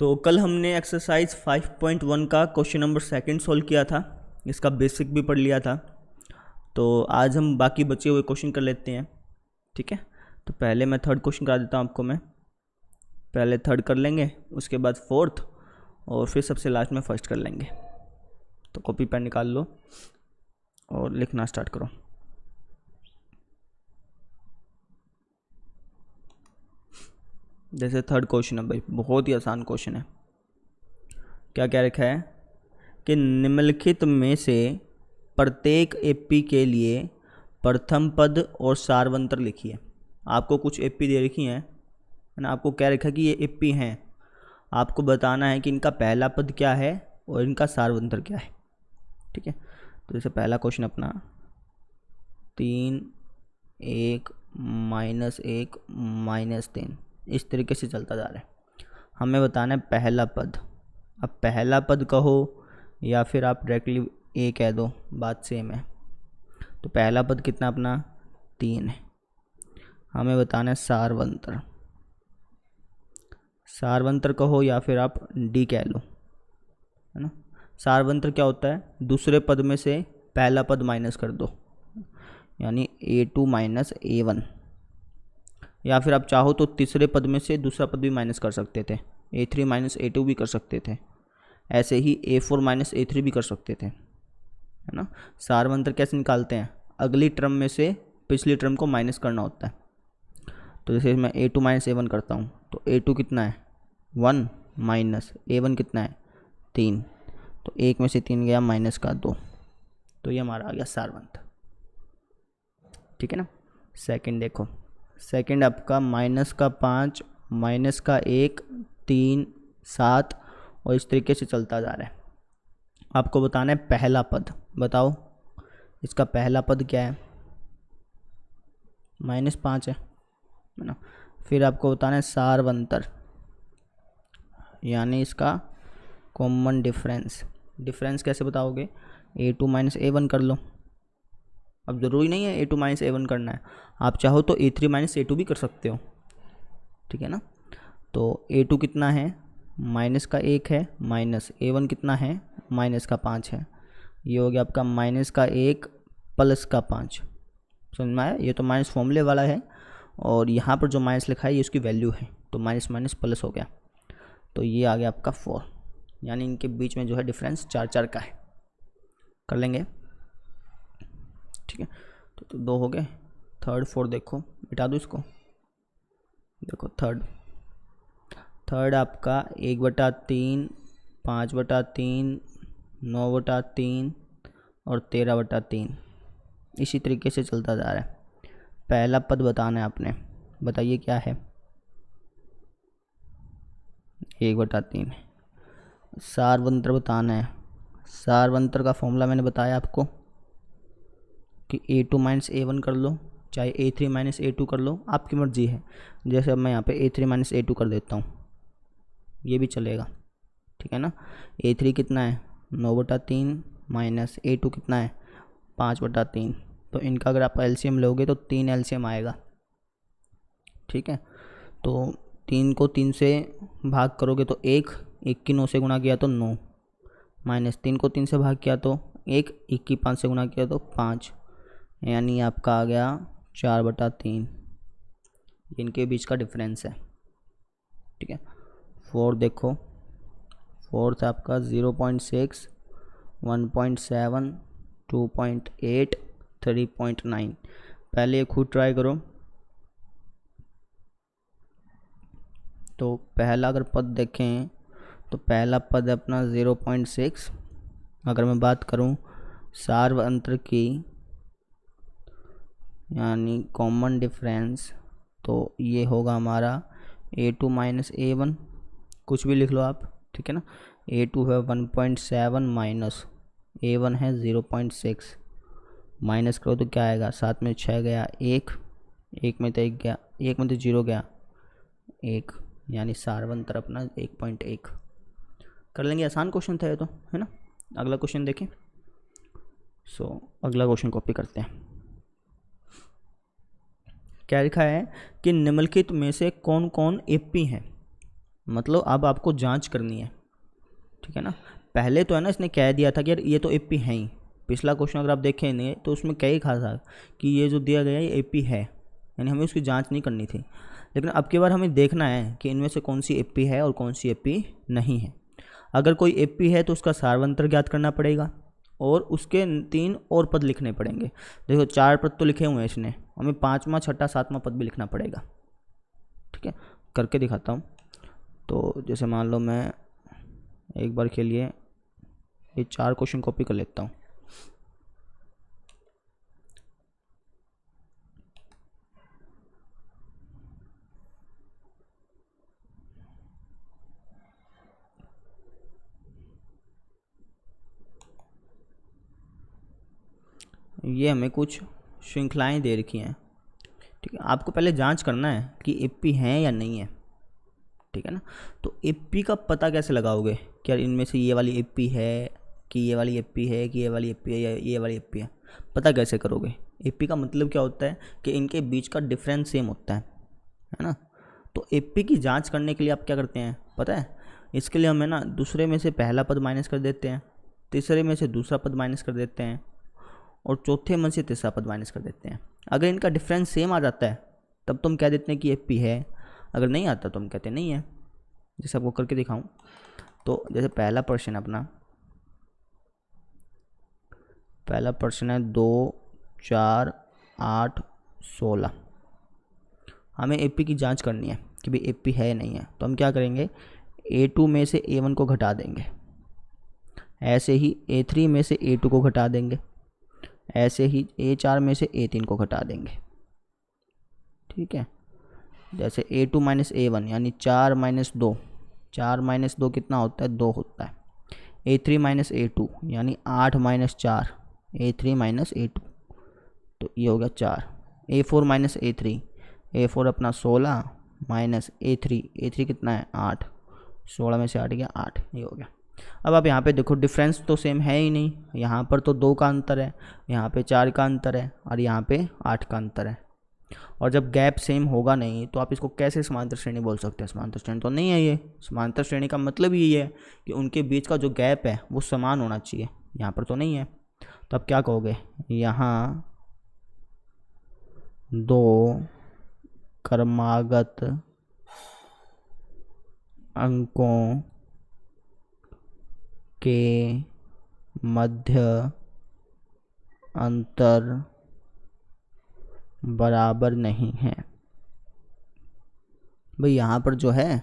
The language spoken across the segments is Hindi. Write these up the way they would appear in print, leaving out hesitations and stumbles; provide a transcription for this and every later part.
तो कल हमने एक्सरसाइज 5.1 का क्वेश्चन नंबर सेकंड सॉल्व किया था, इसका बेसिक भी पढ़ लिया था। तो आज हम बाकी बचे हुए क्वेश्चन कर लेते हैं, ठीक है। तो पहले मैं थर्ड क्वेश्चन करा देता हूँ आपको। मैं पहले थर्ड कर लेंगे, उसके बाद फोर्थ, और फिर सबसे लास्ट में फर्स्ट कर लेंगे। तो कॉपी पेन निकाल लो और लिखना स्टार्ट करो। जैसे थर्ड क्वेश्चन है भाई, बहुत ही आसान क्वेश्चन है। क्या क्या रखा है कि निम्नलिखित में से प्रत्येक एपी के लिए प्रथम पद और सारवंतर लिखिए। आपको कुछ एपी दे रखी हैं, है ना। आपको क्या रखा है कि ये एपी हैं, आपको बताना है कि इनका पहला पद क्या है और इनका सारवंतर क्या है, ठीक है। तो जैसे पहला क्वेश्चन अपना 3 1 -1 -3 इस तरीके से चलता जा रहा है। हमें बताना है पहला पद। अब पहला पद कहो या फिर आप डायरेक्टली ए कह दो, बात सेम है। तो पहला पद कितना अपना 3 है। हमें बताना है सारवंतर। सारवंतर कहो या फिर आप डी कह लो, है ना। सारवंतर क्या होता है, दूसरे पद में से पहला पद माइनस कर दो, यानी A2 - A1। या फिर आप चाहो तो तीसरे पद में से दूसरा पद भी माइनस कर सकते थे, A3 - A2 भी कर सकते थे। ऐसे ही A4 - A3 भी कर सकते थे, है ना। सारवंतर कैसे निकालते हैं, अगली टर्म में से पिछली टर्म को माइनस करना होता है। तो जैसे मैं A2 - A1 करता हूँ, तो A2 कितना है 1 माइनस A1 कितना है 3, तो 1 में से 3 गया माइनस का 2, तो ये हमारा आ गया सारवंतर, ठीक है ना। सेकंड देखो, सेकंड आपका -5 -1 3 7 और इस तरीके से चलता जा रहा है। आपको बताना है पहला पद। बताओ इसका पहला पद क्या है, -5 है ना। फिर आपको बताना है सारवंतर, यानी इसका कॉमन डिफरेंस। डिफरेंस कैसे बताओगे, A2 - A1 कर लो। अब ज़रूरी नहीं है A2 - A1 करना है, आप चाहो तो A3 - A2 भी कर सकते हो, ठीक है ना। तो A2 कितना है -1 है, माइनस A1 कितना है -5 है। ये हो गया आपका -1 + 5। समझ में आया। ये तो माइनस फॉर्मूले वाला है, और यहाँ पर जो माइनस लिखा है ये उसकी वैल्यू है, तो माइनस प्लस हो गया। तो ये आ गया आपका 4, यानी इनके बीच में जो है डिफरेंस 4 का है। कर लेंगे, ठीक है। तो 2 हो गए। थर्ड फोर्थ देखो, मिटा दो इसको। देखो थर्ड आपका 1/3 5/3 9/3 और 13/3 इसी तरीके से चलता जा रहा है। पहला पद बताना है आपने, बताइए क्या है 1/3। सारवंतर बताना है। सारवंतर का फॉर्मूला मैंने बताया आपको कि A2 - A1 कर लो, चाहे A3 - A2 कर लो, आपकी मर्जी है। जैसे अब मैं यहाँ पे A3 - A2 कर देता हूँ, ये भी चलेगा, ठीक है ना। A3 कितना है 9/3 माइनस A2 कितना है 5/3। तो इनका अगर आप एलसीएम लोगे तो 3 एलसीएम आएगा, ठीक है। तो 3 को 3 से भाग करोगे तो 1 की 9 से गुणा किया तो 9, माइनस 3 को 3 से भाग किया तो 1 की 5 से गुणा किया तो 5, यानी आपका आ गया 4/3। इनके बीच का डिफरेंस है, ठीक है। फोर्थ देखो, फोर्थ आपका 0.6 1.7 2.8 3.9। पहले ये खुद ट्राई करो। तो पहला अगर पद देखें तो पहला पद अपना 0.6। अगर मैं बात करूं सारवंतर की, यानी कॉमन डिफरेंस, तो ये होगा हमारा A2 - A1, कुछ भी लिख लो आप, ठीक है ना। A2 है 1.7 माइनस A1 है 0.6, माइनस करो तो क्या आएगा, 7 में 6 गया 1, 1 में तो 1 गया, 1 में तो 0 गया 1, यानी सारवंतर अपना 1.1। कर लेंगे, आसान क्वेश्चन था ये तो, है ना। अगला क्वेश्चन देखें। अगला क्वेश्चन कॉपी करते हैं। क्या लिखा है कि निम्नलिखित में से कौन कौन एपी हैं। मतलब अब आपको जांच करनी है, ठीक है ना। पहले तो है ना इसने कह दिया था कि यार ये तो एपी है ही। पिछला क्वेश्चन अगर आप देखें नहीं तो उसमें कह ही कहा था कि ये जो दिया गया है ये एपी है, यानी हमें उसकी जांच नहीं करनी थी। लेकिन अब की बार हमें देखना है कि इनमें से कौन सी एपी है और कौन सी एपी नहीं है। अगर कोई एपी है तो उसका सार्वंतर ज्ञात करना पड़ेगा और उसके 3 और पद लिखने पड़ेंगे। देखो 4 पद तो लिखे हुए हैं इसने, हमें 5वां 6ठा 7वां पद भी लिखना पड़ेगा, ठीक है। करके दिखाता हूँ। तो जैसे मान लो मैं एक बार के लिए ये 4 क्वेश्चन कॉपी कर लेता हूँ। ये हमें कुछ श्रृंखलाएं दे रखी हैं, ठीक है। आपको पहले जांच करना है कि एपी हैं या नहीं है, ठीक है ना। तो एपी का पता कैसे लगाओगे कि यार इनमें से ये वाली एपी है कि ये वाली एपी है कि ये वाली एपी है या ये वाली एपी है, पता कैसे करोगे। एपी का मतलब क्या होता है कि इनके बीच का डिफरेंस सेम होता है ना। तो एपी की जांच करने के लिए आप क्या करते हैं पता है, इसके लिए हमें ना दूसरे में से पहला पद माइनस कर देते हैं, तीसरे में से दूसरा पद माइनस कर देते हैं और चौथे में से तीसरा पद माइनस कर देते हैं। अगर इनका डिफरेंस सेम आ जाता है तब तो हम कह देते हैं कि एपी है, अगर नहीं आता तो हम कहते हैं नहीं है। जैसे आपको करके दिखाऊं तो जैसे पहला प्रश्न है 2 4 8 16। हमें एपी की जांच करनी है कि भाई एपी है या नहीं है। तो हम क्या करेंगे, A2 में से A1 को घटा देंगे, ऐसे ही A3 में से A2 को घटा देंगे, ऐसे ही A4 में से A3 को घटा देंगे, ठीक है। जैसे A2 माइनस A1 यानी 4 माइनस 2, 4 माइनस 2 कितना होता है 2 होता है। A3 माइनस A2 यानी 8 माइनस 4, A3 माइनस A2 तो ये हो गया 4। A4 माइनस A3, A4 अपना 16 माइनस A3 कितना है 8, 16 में से 8 गया 8, ये हो गया। अब आप यहाँ पे देखो डिफरेंस तो सेम है ही नहीं, यहाँ पर तो 2 का अंतर है, यहाँ पे 4 का अंतर है और यहाँ पे 8 का अंतर है। और जब गैप सेम होगा नहीं तो आप इसको कैसे समांतर श्रेणी बोल सकते हैं। समांतर श्रेणी तो नहीं है ये। समांतर श्रेणी का मतलब ही है कि उनके बीच का जो गैप है वो समान होना चाहिए, यहाँ पर तो नहीं है। तो आप क्या कहोगे, यहाँ 2 क्रमागत अंकों के मध्य अंतर बराबर नहीं है। भाई यहाँ पर जो है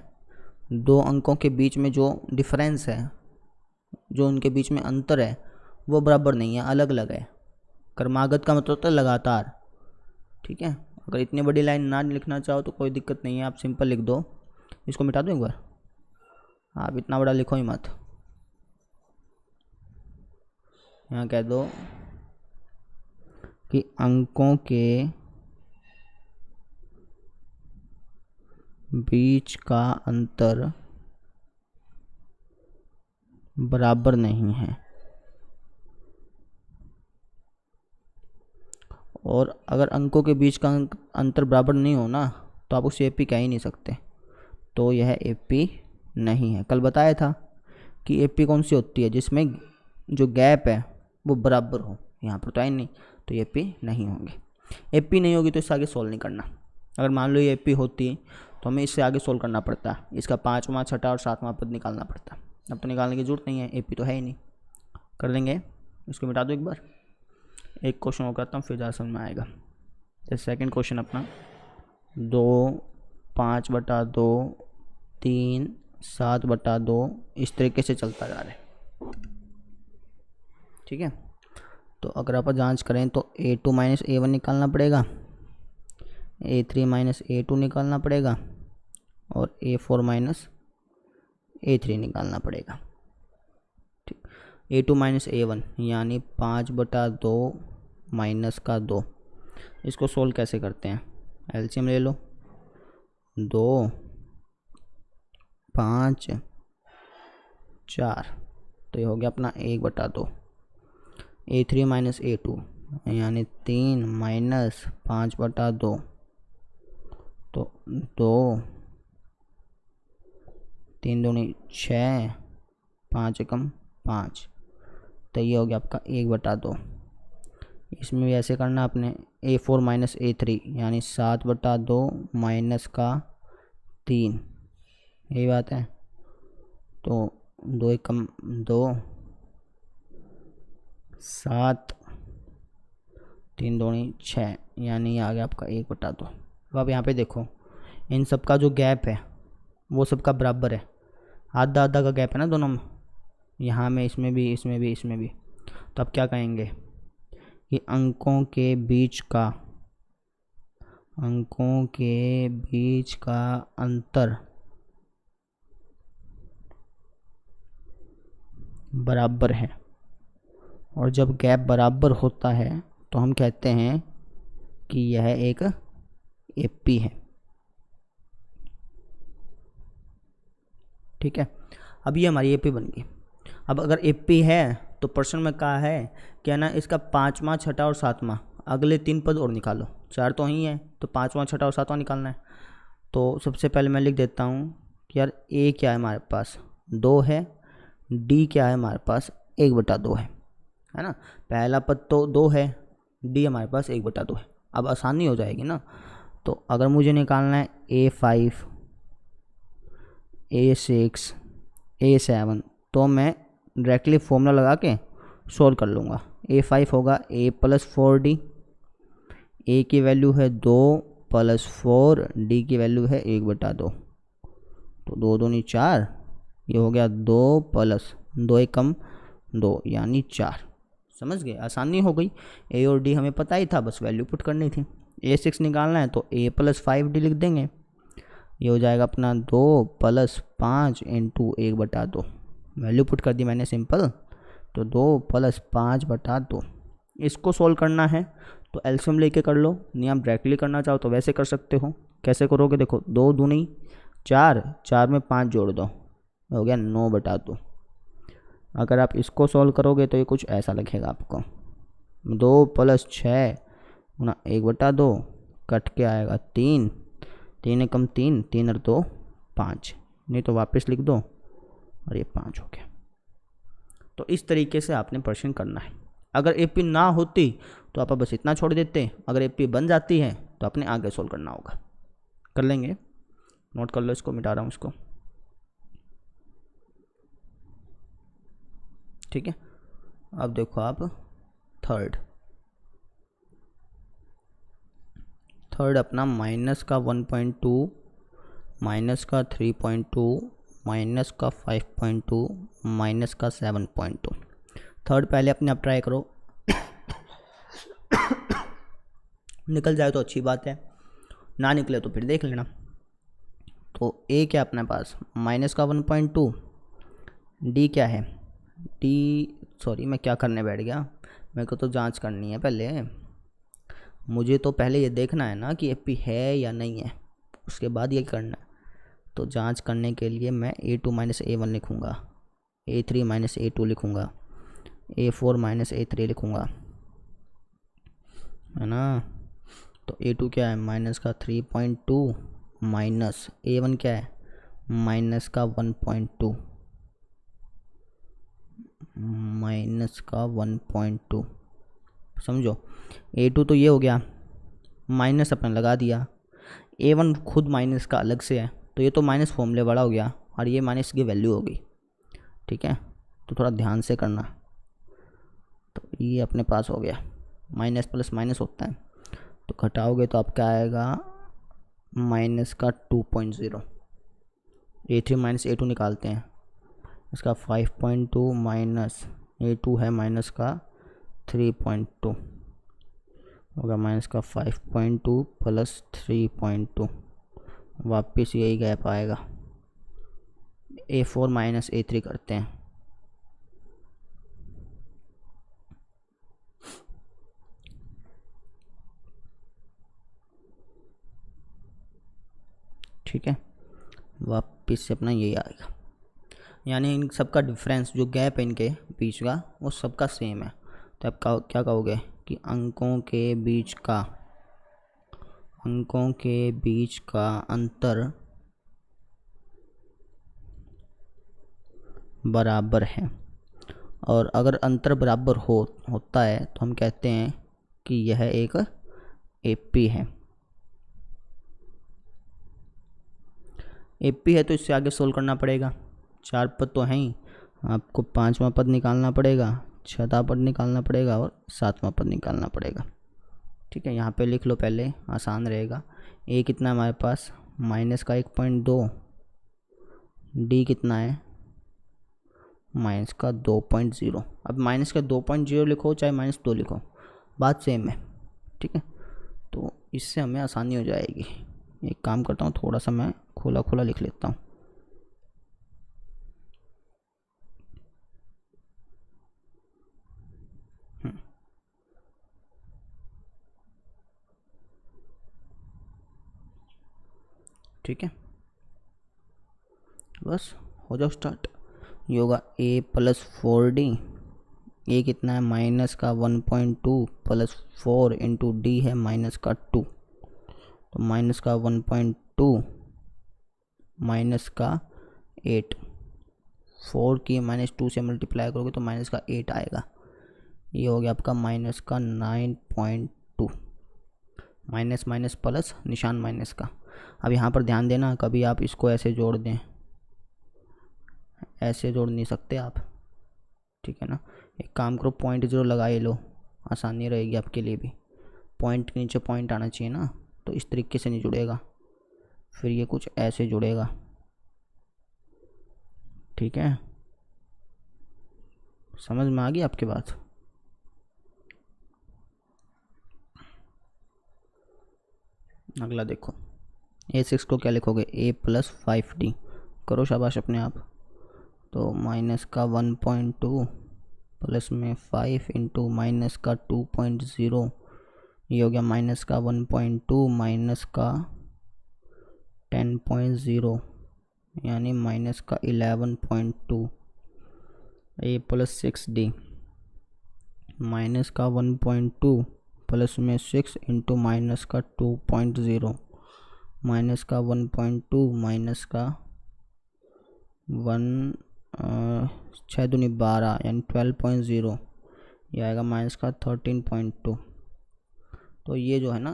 2 अंकों के बीच में जो डिफरेंस है, जो उनके बीच में अंतर है वो बराबर नहीं है, अलग अलग है। क्रमागत का मतलब होता है लगातार, ठीक है। अगर इतनी बड़ी लाइन ना लिखना चाहो तो कोई दिक्कत नहीं है, आप सिंपल लिख दो। इसको मिटा दो एक बार, आप इतना बड़ा लिखो ही मत। यहाँ कह दो कि अंकों के बीच का अंतर बराबर नहीं है। और अगर अंकों के बीच का अंतर बराबर नहीं हो ना तो आप उसे एपी कह ही नहीं सकते, तो यह एपी नहीं है। कल बताया था कि एपी कौन सी होती है, जिसमें जो गैप है वो बराबर हो। यहाँ पर तो है नहीं, तो ये एपी नहीं होंगे। एपी नहीं होगी तो इससे आगे सोल्व नहीं करना। अगर मान लो ये एपी होती तो हमें इससे आगे सोल्व करना पड़ता, इसका 5वां 6ठा और 7वां पद निकालना पड़ता। अब तो निकालने की जरूरत नहीं है, एपी तो है ही नहीं। कर लेंगे, इसको मिटा दो एक बार। एक क्वेश्चन और करता हूँ फिर ज़्यादा समझ में आएगा। जैसे सेकंड क्वेश्चन अपना 2 5/2 3 7/2 इस तरीके से चलता जा रहा है, ठीक है। तो अगर आप जांच करें तो A2 माइनस A1 निकालना पड़ेगा, A3 माइनस A2 निकालना पड़ेगा और A4 माइनस A3 निकालना पड़ेगा, ठीक। A2 माइनस A1 यानी 5/2 माइनस का 2। इसको सोल्व कैसे करते हैं, एलसीएम ले लो। 2 5 4 तो ये हो गया अपना 1/2। A3 माइनस A2 यानी 3 माइनस 5/2 तो 2 3 दूनी 6, 5 एकम 5, तो ये हो गया आपका 1/2। इसमें भी ऐसे करना आपने, A4 माइनस A3 यानी 7/2 माइनस का 3, यही बात है। तो 2 एकम 2, 7, 3 दूनी 6 यानी आ गया आपका 1/2। अब आप यहाँ पे देखो, इन सब का जो गैप है वो सबका बराबर है, आधा आधा का गैप है ना दोनों में, यहाँ में, इसमें भी, इसमें भी, इसमें भी। तो अब क्या कहेंगे कि अंकों के बीच का अंतर बराबर है, और जब गैप बराबर होता है तो हम कहते हैं कि यह एक एपी है। ठीक है, अब ये हमारी एपी बन गई। अब अगर एपी है तो प्रश्न में कहा है क्या ना, इसका 5वां, 6वां और 7वां अगले 3 पद और निकालो। 4 तो ही है, तो 5वां, 6वां और 7वां निकालना है। तो सबसे पहले मैं लिख देता हूँ कि यार ए क्या है हमारे पास 2 है, डी क्या है हमारे पास 1/2 है ना। पहला पद तो 2 है, डी हमारे पास 1/2 है। अब आसानी हो जाएगी ना। तो अगर मुझे निकालना है A5, A6, A7, तो मैं डायरेक्टली फॉर्मूला लगा के सोल्व कर लूँगा। A5 होगा A+4D, ए की वैल्यू है 2 + 4, डी की वैल्यू है 1/2, तो 2 दूनी 4, ये हो गया 2 + 2 एकम 2 यानी 4। समझ गए, आसानी हो गई। ए और डी हमें पता ही था, बस वैल्यू पुट करनी थी। A6 निकालना है तो A+5D लिख देंगे, ये हो जाएगा अपना 2 + 5 × 1/2, वैल्यू पुट कर दी मैंने सिंपल, तो 2 + 5/2। इसको सोल्व करना है तो एलसीएम लेके कर लो, नहीं आप डायरेक्टली करना चाहो तो वैसे कर सकते हो। कैसे करोगे, देखो 2 दूनी 4, 4 में 5 जोड़ दो, हो गया 9/2। अगर आप इसको सोल्व करोगे तो ये कुछ ऐसा लिखेगा आपको, 2 + 6 × 1/2 कट के आएगा 3, 3 एकम 3, 3 और 2 5, नहीं तो वापस लिख दो और ये 5 हो गया। तो इस तरीके से आपने प्रश्न करना है। अगर एपी ना होती तो आप बस इतना छोड़ देते, अगर एपी बन जाती है तो आपने आगे सोल्व करना होगा। कर लेंगे, नोट कर लो इसको, मिटा रहा हूँ इसको। ठीक है, अब देखो आप थर्ड अपना माइनस का 1.2, माइनस का 3.2, माइनस का 5.2, माइनस का 7.2। थर्ड पहले अपने आप ट्राई करो, निकल जाए तो अच्छी बात है, ना निकले तो फिर देख लेना। तो ए क्या अपने पास माइनस का 1.2, डी क्या है, डी सॉरी मैं क्या करने बैठ गया, मेरे को तो जांच करनी है पहले, मुझे तो पहले ये देखना है ना कि एपी है या नहीं है, उसके बाद ये करना है। तो जांच करने के लिए मैं A2 - A1 लिखूँगा, A3 - A2 लिखूँगा, A4 - A3 लिखूँगा, है ना। तो A2 क्या है माइनस का 3.2, माइनस A1 क्या है माइनस का 1.2, माइनस का 1.2। समझो, A2 तो ये हो गया, माइनस अपने लगा दिया, A1 खुद माइनस का अलग से है, तो ये तो माइनस फॉर्मूले बड़ा हो गया और ये माइनस की वैल्यू हो गई। ठीक है, तो थोड़ा ध्यान से करना। तो ये अपने पास हो गया, माइनस प्लस माइनस होता है, तो घटाओगे तो आपका आएगा माइनस का 2.0। A3 - A2 निकालते हैं, इसका 5.2 माइनस A2 है माइनस का 3.2, होगा माइनस का 5.2 + 3.2, वापस यही गैप आएगा। A4 - A3 करते हैं, ठीक है, वापस से अपना यही आएगा, यानी इन सब का डिफरेंस जो गैप है इनके बीच का वो सबका सेम है। तो आप क्या कहोगे कि अंकों के बीच का अंतर बराबर है। और अगर अंतर बराबर होता है तो हम कहते हैं कि यह एक एपी है। एपी है तो इससे आगे सोल्व करना पड़ेगा। 4 पद तो हैं ही, आपको 5वां पद निकालना पड़ेगा, 6वां पद निकालना पड़ेगा और 7वां पद निकालना पड़ेगा। ठीक है, यहाँ पे लिख लो पहले, आसान रहेगा। ए कितना है हमारे पास, माइनस का 1.2, डी कितना है माइनस का 2.0। अब माइनस का 2.0 लिखो चाहे -2 लिखो, बात सेम है। ठीक है, तो इससे हमें आसानी हो जाएगी। एक काम करता हूँ, थोड़ा सा मैं खोला खोला लिख लेता हूँ। ठीक है, बस हो जाओ स्टार्ट। ये होगा a + 4d। ए कितना है माइनस का 1.2 + 4 इंटू डी है माइनस का 2, तो माइनस का 1.2 माइनस का 8, 4 की -2 से मल्टीप्लाई करोगे तो माइनस का 8 आएगा। ये हो गया आपका माइनस का 9.2, माइनस माइनस प्लस, निशान माइनस का। अब यहाँ पर ध्यान देना, कभी आप इसको ऐसे जोड़ दें, ऐसे जोड़ नहीं सकते आप। ठीक है ना, एक काम करो, 0.0 लगा ये लो, आसानी रहेगी आपके लिए भी। पॉइंट के नीचे पॉइंट आना चाहिए ना, तो इस तरीके से नहीं जुड़ेगा, फिर ये कुछ ऐसे जुड़ेगा। ठीक है, समझ में आ गई आपकी बात। अगला देखो, a6 को क्या लिखोगे, a + 5d, करो शाबाश अपने आप। तो माइनस का 1.2 प्लस में 5 इंटू माइनस का 2.0, ये हो गया माइनस का 1.2 माइनस का 10.0, यानी माइनस का 11.2। a + 6d, माइनस का 1.2 प्लस में 6 इंटू माइनस का 2.0, माइनस का 1.2 माइनस का 6 दूनी 12 यानी 12.0, ये आएगा माइनस का 13.2। तो ये जो है ना,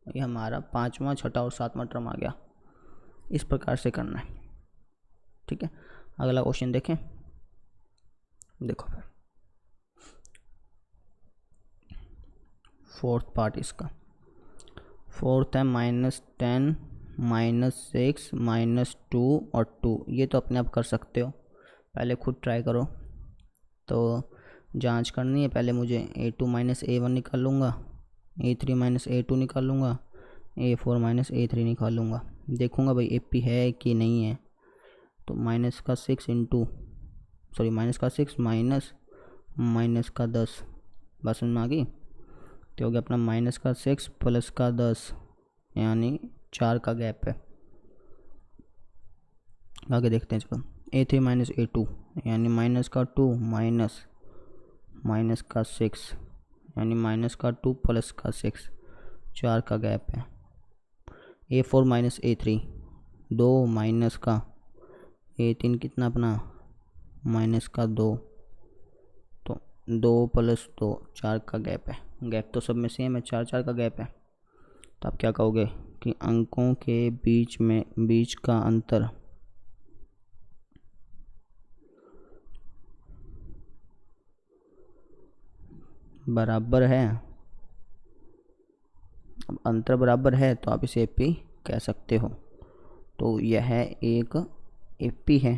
ये हमारा 5वां, 6वां और 7वां टर्म आ गया। इस प्रकार से करना है। ठीक है, अगला क्वेश्चन देखें। देखो फिर फोर्थ पार्ट इसका, फोर्थ है -10 -6 -2 और 2। ये तो अपने आप कर सकते हो, पहले खुद ट्राई करो। तो जांच करनी है, पहले मुझे a2 - a1 निकाल लूँगा, a3 - a2 निकाल लूँगा, a4 - a3 निकाल लूँगा। देखूँगा भाई AP है कि नहीं है। तो माइनस का 6 माइनस का 10, बस समझ में आ गई। तो हो गया अपना माइनस का 6 प्लस का 10, यानी 4 का गैप है। आगे देखते हैं, चलो a3 - a2 यानी माइनस का 2 माइनस का 6 यानी माइनस का 2 प्लस का 6, 4 का गैप है। a4 - a3, 2 माइनस का a3 कितना अपना माइनस का 2, तो 2 + 2, 4 का गैप है। गैप तो सब में सेम है, 4 का गैप है। तो आप क्या कहोगे कि अंकों के बीच का अंतर बराबर है। अब अंतर बराबर है तो आप इसे AP कह सकते हो। तो यह एक AP है।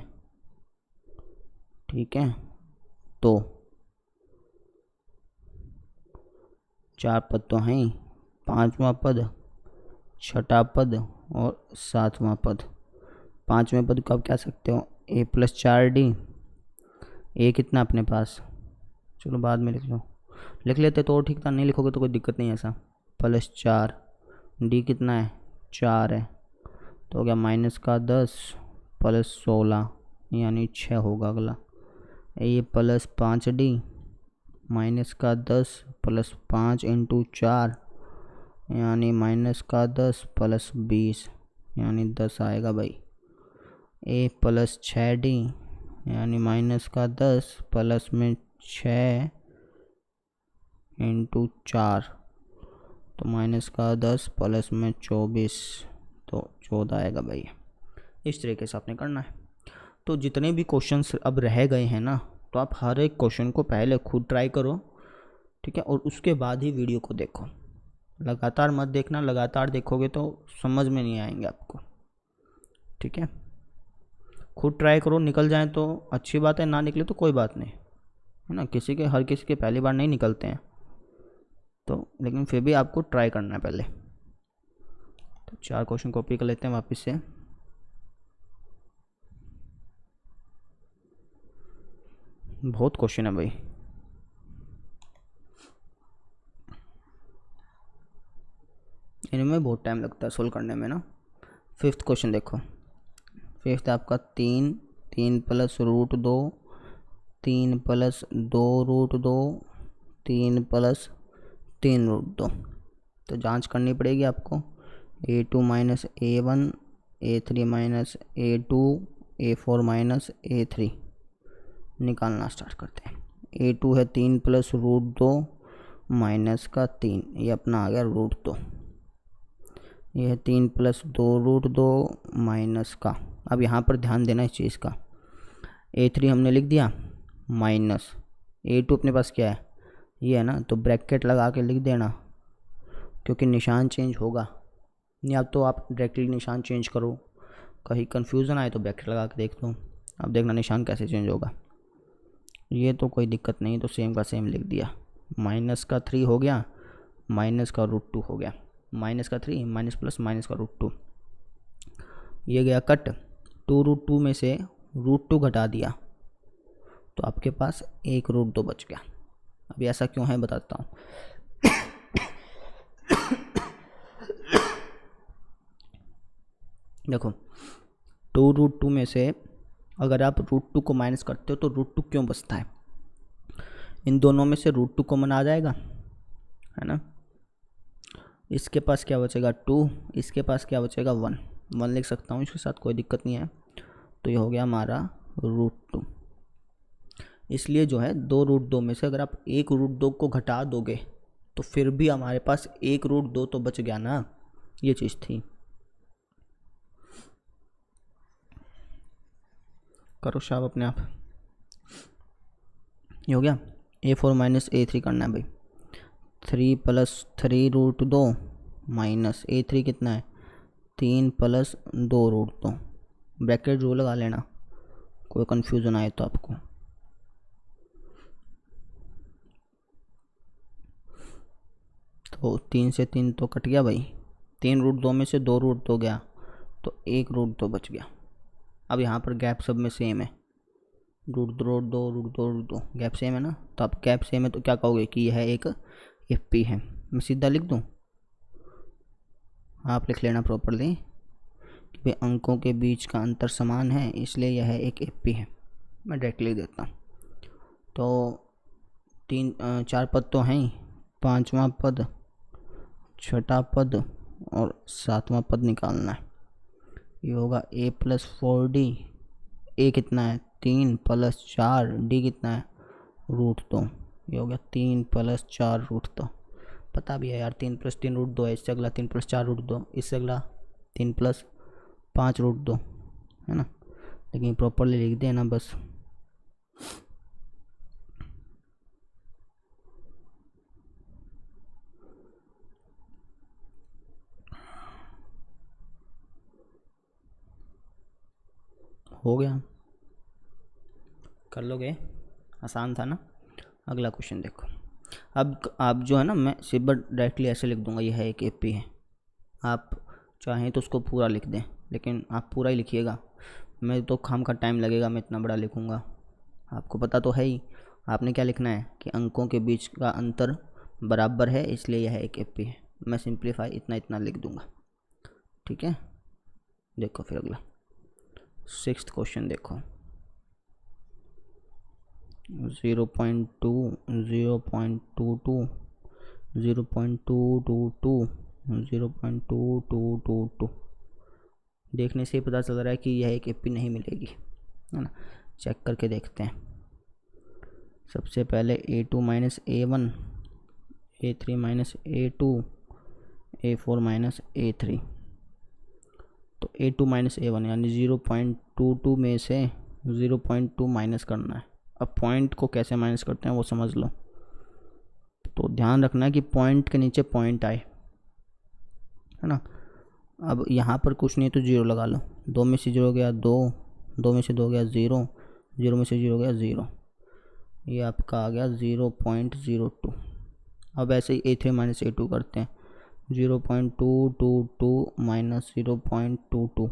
ठीक है, तो 4 पद तो हैं, 5वां पद, 6वां पद और 7वां पद। 5वें पद को आप कह सकते हो a + 4d। a कितना अपने पास, चलो बाद में लिख लेते तो ठीक था, नहीं लिखोगे तो कोई दिक्कत नहीं है ऐसा। +4, d कितना है 4 है, तो हो गया माइनस का 10 + 16 यानी 6 होगा अगला। a + 5d माइनस का 10 + 5 इंटू 4 यानी माइनस का 10 + 20 यानी 10 आएगा भाई। a + 6d यानी माइनस का 10 प्लस में 6 इंटू 4, तो माइनस का 10 प्लस में 24, तो 14 आएगा भाई। इस तरीके से आपने करना है। तो जितने भी क्वेश्चंस अब रह गए हैं ना, तो आप हर एक क्वेश्चन को पहले खुद ट्राई करो, ठीक है, और उसके बाद ही वीडियो को देखो। लगातार मत देखना, लगातार देखोगे तो समझ में नहीं आएंगे आपको, ठीक है। खुद ट्राई करो, निकल जाए तो अच्छी बात है, ना निकले तो कोई बात नहीं, है ना। हर किसी के पहली बार नहीं निकलते हैं, तो लेकिन फिर भी आपको ट्राई करना है पहले। तो 4 क्वेश्चन कॉपी कर लेते हैं वापस से। बहुत क्वेश्चन है भाई, इनमें बहुत टाइम लगता है सोल्व करने में ना। 5th क्वेश्चन देखो। 5th आपका 3 plus root 2, 3 plus 2 root 2, 3 plus 3 root 2। तो जांच करनी पड़ेगी आपको। A2 minus A1, A3 minus A2, A4 minus A3 निकालना स्टार्ट करते हैं। A2 है 3 प्लस रूट 2 माइनस का 3, ये अपना आ गया रूट 2। यह है 3 प्लस 2 रूट 2 माइनस का, अब यहाँ पर ध्यान देना इस चीज़ का। A3 हमने लिख दिया माइनस, A2 अपने पास क्या है, ये है ना, तो ब्रैकेट लगा के लिख देना, क्योंकि निशान चेंज होगा। या तो आप डायरेक्टली निशान चेंज करो, कहीं कन्फ्यूज़न आए तो ब्रैकेट लगा के देख लो। अब देखना निशान कैसे चेंज होगा। ये तो कोई दिक्कत नहीं, तो सेम का सेम लिख दिया। माइनस का 3 हो गया, माइनस का रूट 2 हो गया। माइनस का 3 माइनस प्लस माइनस का रूट 2, ये गया कट। 2 रूट 2 में से रूट 2 घटा दिया, तो आपके पास 1 रूट 2 बच गया। अभी ऐसा क्यों है बताता हूँ। देखो 2 रूट 2 में से अगर आप रूट 2 को माइनस करते हो तो रूट 2 क्यों बचता है, इन दोनों में से रूट 2 कॉमन आ जाएगा, है ना। इसके पास क्या बचेगा 2, इसके पास क्या बचेगा 1 लिख सकता हूँ इसके साथ, कोई दिक्कत नहीं है। तो ये हो गया हमारा रूट 2। इसलिए जो है 2 रूट 2 में से अगर आप 1 रूट 2 को घटा दोगे तो फिर भी हमारे पास 1 रूट 2 तो बच गया ना, ये चीज़ थी। करो शाप अपने आप। ये हो गया। A4 माइनस A3 करना है भाई। 3 प्लस 3 रूट 2 माइनस A3 कितना है 3 प्लस 2 रूट 2, ब्रैकेट जो लगा लेना, कोई कन्फ्यूज़न आए तो आपको। तो 3 से 3 तो कट गया भाई, 3 रूट 2 में से 2 रूट 2 गया, तो 1 रूट 2 बच गया। अब यहाँ पर गैप सब में सेम है, root 2 root 2 root 2 root 2, gap same है ना। तो अब गैप सेम है तो क्या कहोगे कि यह एक एफपी है। मैं सीधा लिख दूँ, आप लिख लेना प्रॉपरली कि भाई अंकों के बीच का अंतर समान है, इसलिए यह एक एफपी है। मैं डायरेक्टली लिख देता हूँ। तो 4 पद तो हैं ही, 5वां पद, 6ठा पद और 7वां पद निकालना है। ये होगा a प्लस 4d, a कितना है 3 प्लस 4, d कितना है रूट 2, ये हो गया 3 प्लस 4 रूट 2। पता भी है यार 3 प्लस 3 रूट 2 है, इससे अगला 3 प्लस 4 रूट 2, इससे अगला 3 प्लस 5 रूट 2, है ना। लेकिन प्रॉपरली लिख देना बस। हो गया, कर लोगे, आसान था ना। अगला क्वेश्चन देखो। अब आप जो है ना, मैं सिर्फ डायरेक्टली ऐसे लिख दूंगा, यह है एक एपी है। आप चाहें तो उसको पूरा लिख दें, लेकिन आप पूरा ही लिखिएगा, मैं तो खाम का टाइम लगेगा, मैं इतना बड़ा लिखूंगा। आपको पता तो है ही, आपने क्या लिखना है कि अंकों के बीच का अंतर बराबर है, इसलिए यह एक एपी है। मैं सिंप्लीफाई इतना इतना लिख दूंगा, ठीक है। देखो फिर अगला 6th क्वेश्चन देखो। 0.2, 0.22, 0.222, 0.2222, देखने से पता चल रहा है कि यह एक एपी नहीं मिलेगी, है ना। चेक करके देखते हैं। सबसे पहले A2 minus A1, A3 minus A2, A4 minus A3। तो A2 माइनस A1 यानी 0.22 में से 0.2 माइनस करना है। अब पॉइंट को कैसे माइनस करते हैं वो समझ लो। तो ध्यान रखना है कि पॉइंट के नीचे पॉइंट आए, है ना। अब यहाँ पर कुछ नहीं तो 0 लगा लो। 2 में से 0 गया 2, 2 में से 2 गया 0, 0 में से 0 गया 0, ये आपका आ गया 0.02। अब ऐसे ही A3 माइनस A2 करते हैं। 0.222 माइनस 0.22,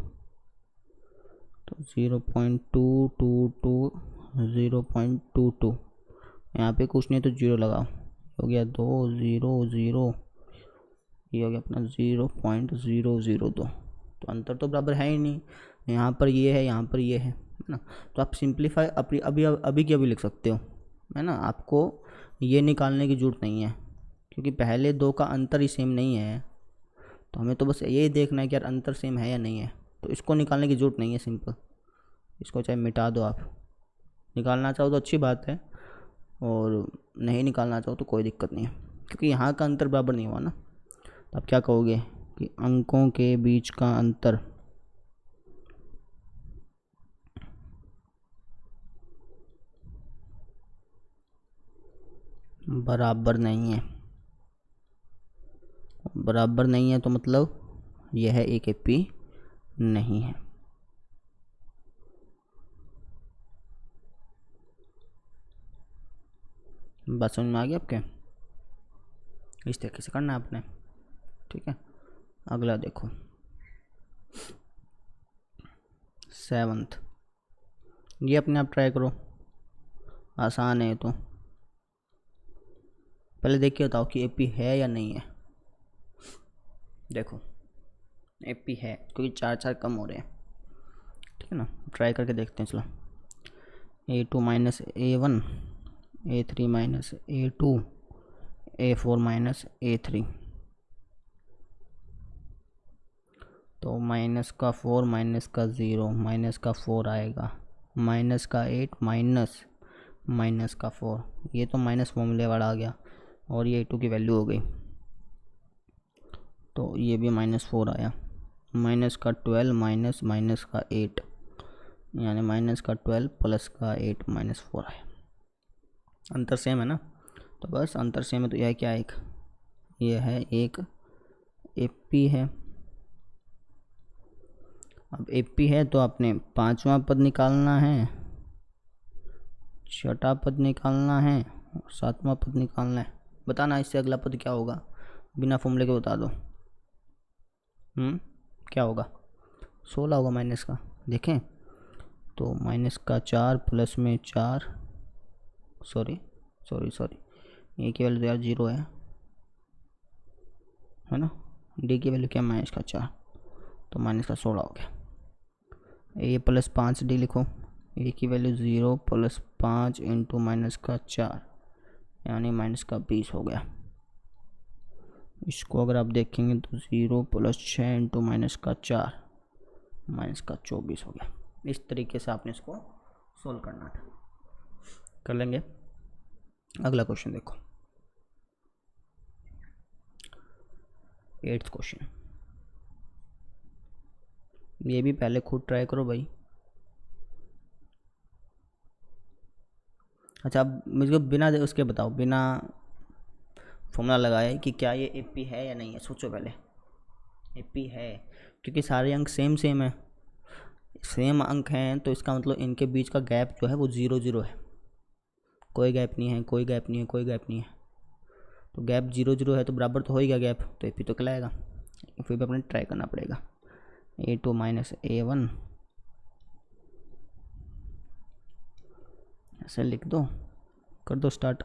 तो 0.222 0.22, यहाँ पे कुछ नहीं तो 0 लगाओ, हो गया 2 0 0, ये हो गया अपना 0.002। तो अंतर तो बराबर है ही नहीं, यहाँ पर ये है, यहाँ पर ये है ना। तो आप सिंप्लीफाई अभी की अभी लिख सकते हो, है ना। आपको ये निकालने की ज़रूरत नहीं है, क्योंकि पहले दो का अंतर ही सेम नहीं है। तो हमें तो बस यही देखना है कि यार अंतर सेम है या नहीं है। तो इसको निकालने की ज़रूरत नहीं है, सिंपल इसको चाहे मिटा दो आप। निकालना चाहो तो अच्छी बात है, और नहीं निकालना चाहो तो कोई दिक्कत नहीं है, क्योंकि यहाँ का अंतर बराबर नहीं हुआ ना। तो आप क्या कहोगे कि अंकों के बीच का अंतर बराबर नहीं है। बराबर नहीं है तो मतलब यह एक एपी नहीं है। बात समझ में आ गई आपके? इस तरीके से करना है आपने, ठीक है। अगला देखो 7th, ये अपने आप ट्राई करो, आसान है तो। पहले देख के बताओ कि एपी है या नहीं है। देखो एपी है, क्योंकि 4 कम हो रहे हैं, ठीक है ना। ट्राई करके देखते हैं, चलो। A2 minus A1, A3 minus A2, A4 minus A3। तो माइनस का 4 माइनस का 0 माइनस का 4 आएगा, माइनस का 8 माइनस माइनस का 4, ये तो माइनस फॉर्मूले वाला आ गया, और ये A2 की वैल्यू हो गई। तो ये भी -4 आया, माइनस का 12 माइनस माइनस का 8, यानी माइनस का 12 प्लस का 8 -4 आया। अंतर सेम है ना, तो बस अंतर सेम है तो यह क्या है, एक ये है एक एपी है। अब एपी है तो आपने 5वां पद निकालना है, 6ठा पद निकालना है, और 7वां पद निकालना है। बताना इससे अगला पद क्या होगा, बिना फॉर्मूले के बता दो। क्या होगा? 16 होगा माइनस का। देखें तो माइनस का 4 प्लस में 4, सॉरी, ए की वैल्यू तो यार 0 है ना। डी की वैल्यू क्या, माइनस का 4, तो माइनस का 16 हो गया। ए प्लस 5 डी लिखो, ए की वैल्यू 0 प्लस 5 इंटू माइनस का 4, यानी माइनस का 20 हो गया। इसको अगर आप देखेंगे तो 0 प्लस 6 इंटू माइनस का 4, माइनस का 24 हो गया। इस तरीके से आपने इसको सोल्व करना था, कर लेंगे। अगला क्वेश्चन देखो, 8th क्वेश्चन। ये भी पहले खुद ट्राई करो भाई। अच्छा, अब मुझको बिना उसके बताओ, बिना फॉर्मूला लगाए कि क्या ये एपी है या नहीं है। सोचो पहले, एपी है, क्योंकि सारे अंक सेम है, सेम अंक हैं, तो इसका मतलब इनके बीच का गैप जो है वो 0 0 है, कोई गैप नहीं है, कोई गैप नहीं है, कोई गैप नहीं है। तो गैप 0 0 है तो बराबर तो हो ही गया गैप, तो एपी तो कहलाएगा। फिर भी अपने ट्राई करना पड़ेगा। A2 माइनस A1 ऐसे लिख दो, कर दो स्टार्ट।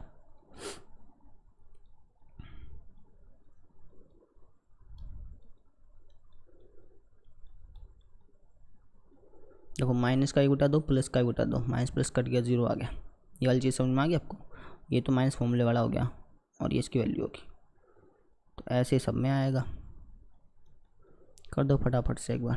देखो माइनस का ही उठा दो, प्लस का ही उठा दो, माइनस प्लस कट गया, 0 आ गया। ये वाली चीज़ समझ में आ गई आपको। ये तो माइनस फॉर्मूले वाला हो गया, और ये इसकी वैल्यू होगी। तो ऐसे सब में आएगा, कर दो फटाफट से एक बार।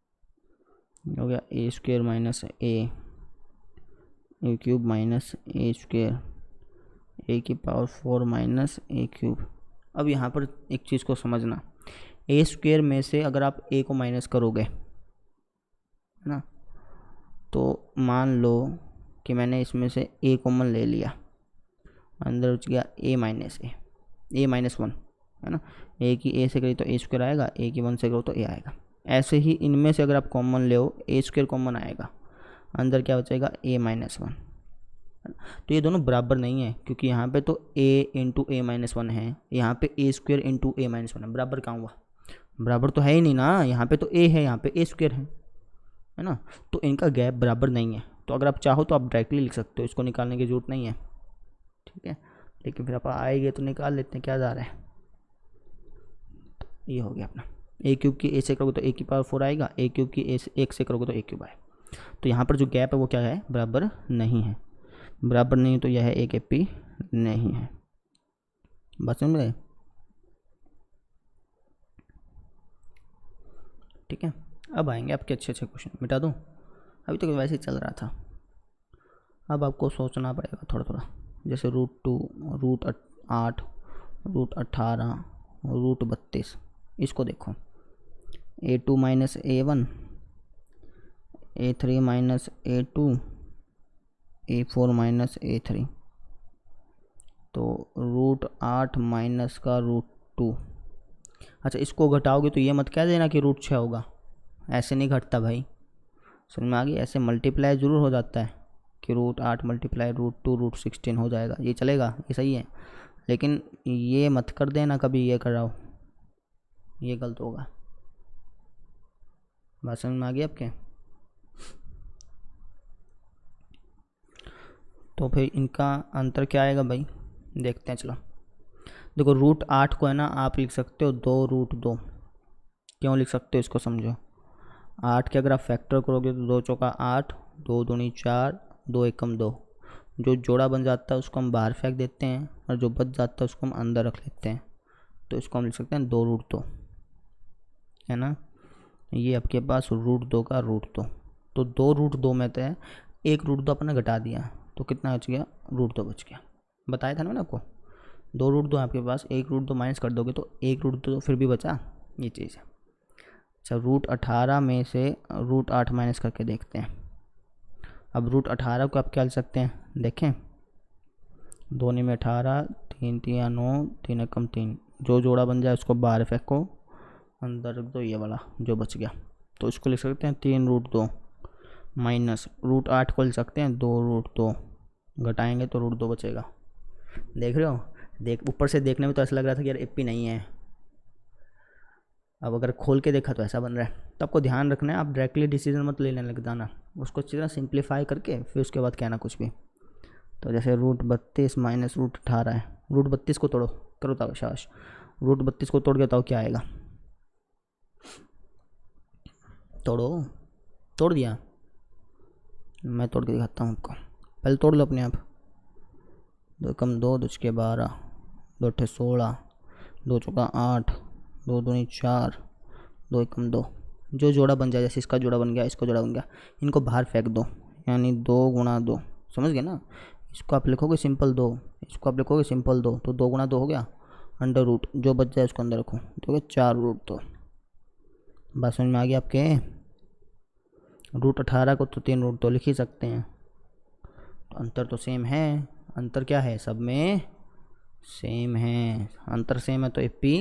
हो गया ए स्क्वेयर माइनस ए क्यूब माइनस ए स्क्वेयर ए की पावर 4 माइनस ए क्यूब। अब यहाँ पर एक चीज़ को समझना, ए स्क्वेयर में से अगर आप ए को माइनस करोगे, है ना, तो मान लो कि मैंने इसमें से ए कॉमन ले लिया, अंदर बच गया ए माइनस 1, है ना। ए की ए से करी तो ए स्क्वेयर आएगा, ए की 1 से करो तो ए आएगा। ऐसे ही इनमें से अगर आप कॉमन ले ए स्क्वेयर कॉमन आएगा, अंदर क्या बचेगा ए माइनस 1। तो ये दोनों बराबर नहीं है, क्योंकि यहाँ पे तो a इंटू ए माइनस 1 है, यहाँ पे ए स्क्वेयर इंटू ए माइनस 1 है। बराबर कहाँ हुआ? बराबर तो है ही नहीं ना, यहाँ पे तो a है, यहाँ पे ए स्क्वेयर है ना। तो इनका गैप बराबर नहीं है। तो अगर आप चाहो तो आप डायरेक्टली लिख सकते हो, इसको निकालने की जरूरत नहीं है, ठीक है। लेकिन फिर आप आएंगे तो निकाल लेते हैं, क्या जा रहा है। ये हो गया अपना ए क्यूब की ए से करोगे तो ए की पावर 4 आएगा, ए क्यूब की ए से 1 से करोगे तो ए क्यूब आए। तो यहाँ पर जो गैप है वो क्या है? बराबर नहीं है। बराबर नहीं तो यह एक एपी नहीं है। बात समझ में? ठीक है। अब आएंगे आपके अच्छे अच्छे क्वेश्चन। मिटा दूँ? अभी तो वैसे ही चल रहा था, अब आपको सोचना पड़ेगा थोड़ा थोड़ा। जैसे रूट 2, रूट 8, रूट 18, रूट 32। इसको देखो, A2 minus A1, A3 minus A2, A4 minus A3। तो रूट 8 माइनस का रूट 2। अच्छा, इसको घटाओगे तो ये मत कह देना कि रूट 6 होगा, ऐसे नहीं घटता भाई, समझ में आ गई। ऐसे मल्टीप्लाई ज़रूर हो जाता है कि रूट 8 मल्टीप्लाई रूट 2 रूट 16 हो जाएगा, ये चलेगा, ये सही है। लेकिन ये मत कर देना कभी ये कर रहा हो, ये गलत होगा। बात समझ में आ गई आपके? तो फिर इनका अंतर क्या आएगा भाई, देखते हैं। चलो देखो, रूट 8 को है ना आप लिख सकते हो 2 रूट 2। क्यों लिख सकते हो इसको समझो। 8 के अगर आप फैक्टर करोगे तो 2 चौका 8, 2 दूनी 4, 2 एकम 2। जो जोड़ा बन जाता है उसको हम बाहर फेंक देते हैं, और जो बच जाता है उसको हम अंदर रख लेते हैं। तो इसको हम लिख सकते हैं 2 रूट 2, है ना। ये आपके पास रूट 2 का रूट 2। तो 2 रूट 2 में तो है, 1 रूट 2 अपने घटा दिया, तो कितना बच गया? रूट 2 बच गया। बताया था ना मैंने आपको, 2 रूट 2 आपके पास, 1 रूट 2 माइनस कर दोगे तो 1 रूट 2 फिर भी बचा, ये चीज़ है। अच्छा, रूट 18 में से रूट 8 माइनस करके देखते हैं। अब रूट 18 को आप क्या लिख सकते हैं, देखें, 2 में 18, 3 3 9, 3 कम 3। जो जोड़ा बन जाए उसको बाहर फेंको, अंदर रख दो ये वाला जो बच गया। तो इसको लिख सकते हैं 3 रूट 2 माइनस रूट 8 को लिख सकते हैं 2 रूट 2, घटाएंगे तो रूट 2 बचेगा। देख रहे हो, देख ऊपर से देखने में तो ऐसा लग रहा था कि यार एपी नहीं है, अब अगर खोल के देखा तो ऐसा बन रहा है। तो आपको ध्यान रखना है, आप डायरेक्टली डिसीजन मत लेने लग जाना, उसको अच्छी तरह सिंप्लीफाई करके फिर उसके बाद कहना कुछ भी। तो जैसे रूट 32 माइनस रूट 18 है, रूट 32 को तोड़ो, करो ताओ शाबाश। रूट 32 को तोड़ के बताओ क्या आएगा, तोड़ो। तोड़ दिया, मैं तोड़ के दिखाता हूँ आपको, पहले तोड़ लो अपने आप। 2 कम 2, 2 के 12, 2 अट्ठे 16, 2 चौका 8, 2 दूनी 4, 2 एकम 2। जो जोड़ा बन जाए, जैसे इसका जोड़ा बन गया, इसका जोड़ा बन गया, इनको बाहर फेंक दो, यानी 2 गुणा 2, समझ गए ना। इसको आप लिखोगे सिंपल 2, इसको आप लिखोगे सिंपल 2, तो 2 गुणा 2 हो गया, अंडर रूट जो बच जाए उसको अंदर रखो, तो 4 रूट 2। बात समझ में आ गई आपके। रूट 18 को तो 3 रूट 2 लिख ही सकते हैं, तो अंतर तो सेम है। अंतर क्या है, सब में सेम है, अंतर सेम है तो एपी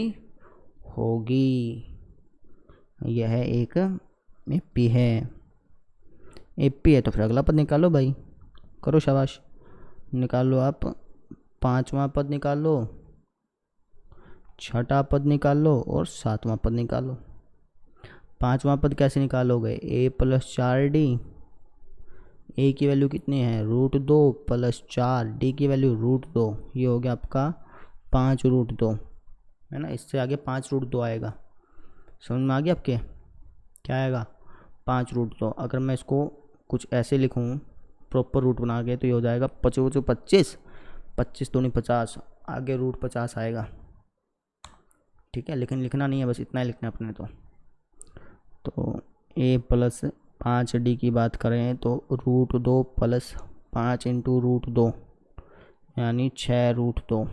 होगी। यह एक एपी है, एपी है तो फिर अगला पद निकालो भाई, करो शाबाश, निकालो आप। 5वां पद निकाल लो, 6ठा पद निकाल लो और 7वां पद निकाल लो। 5वां पद कैसे निकालोगे, a प्लस 4d, a की वैल्यू कितनी है रूट 2 प्लस 4, d की वैल्यू रूट 2, ये हो गया आपका 5 रूट 2, है ना। इससे आगे 5 रूट 2 आएगा, समझ में आ गया आपके, क्या आएगा 5 रूट 2। अगर मैं इसको कुछ ऐसे लिखूँ प्रॉपर रूट बना के, तो ये हो जाएगा 25 25, 25 दूनी 50, आगे रूट 50 आएगा, ठीक है। लेकिन लिखना नहीं है, बस इतना ही लिखना है अपने। तो a प्लस 5D की बात करें तो √2 प्लस 5 इंटू √2 यानी 6√2।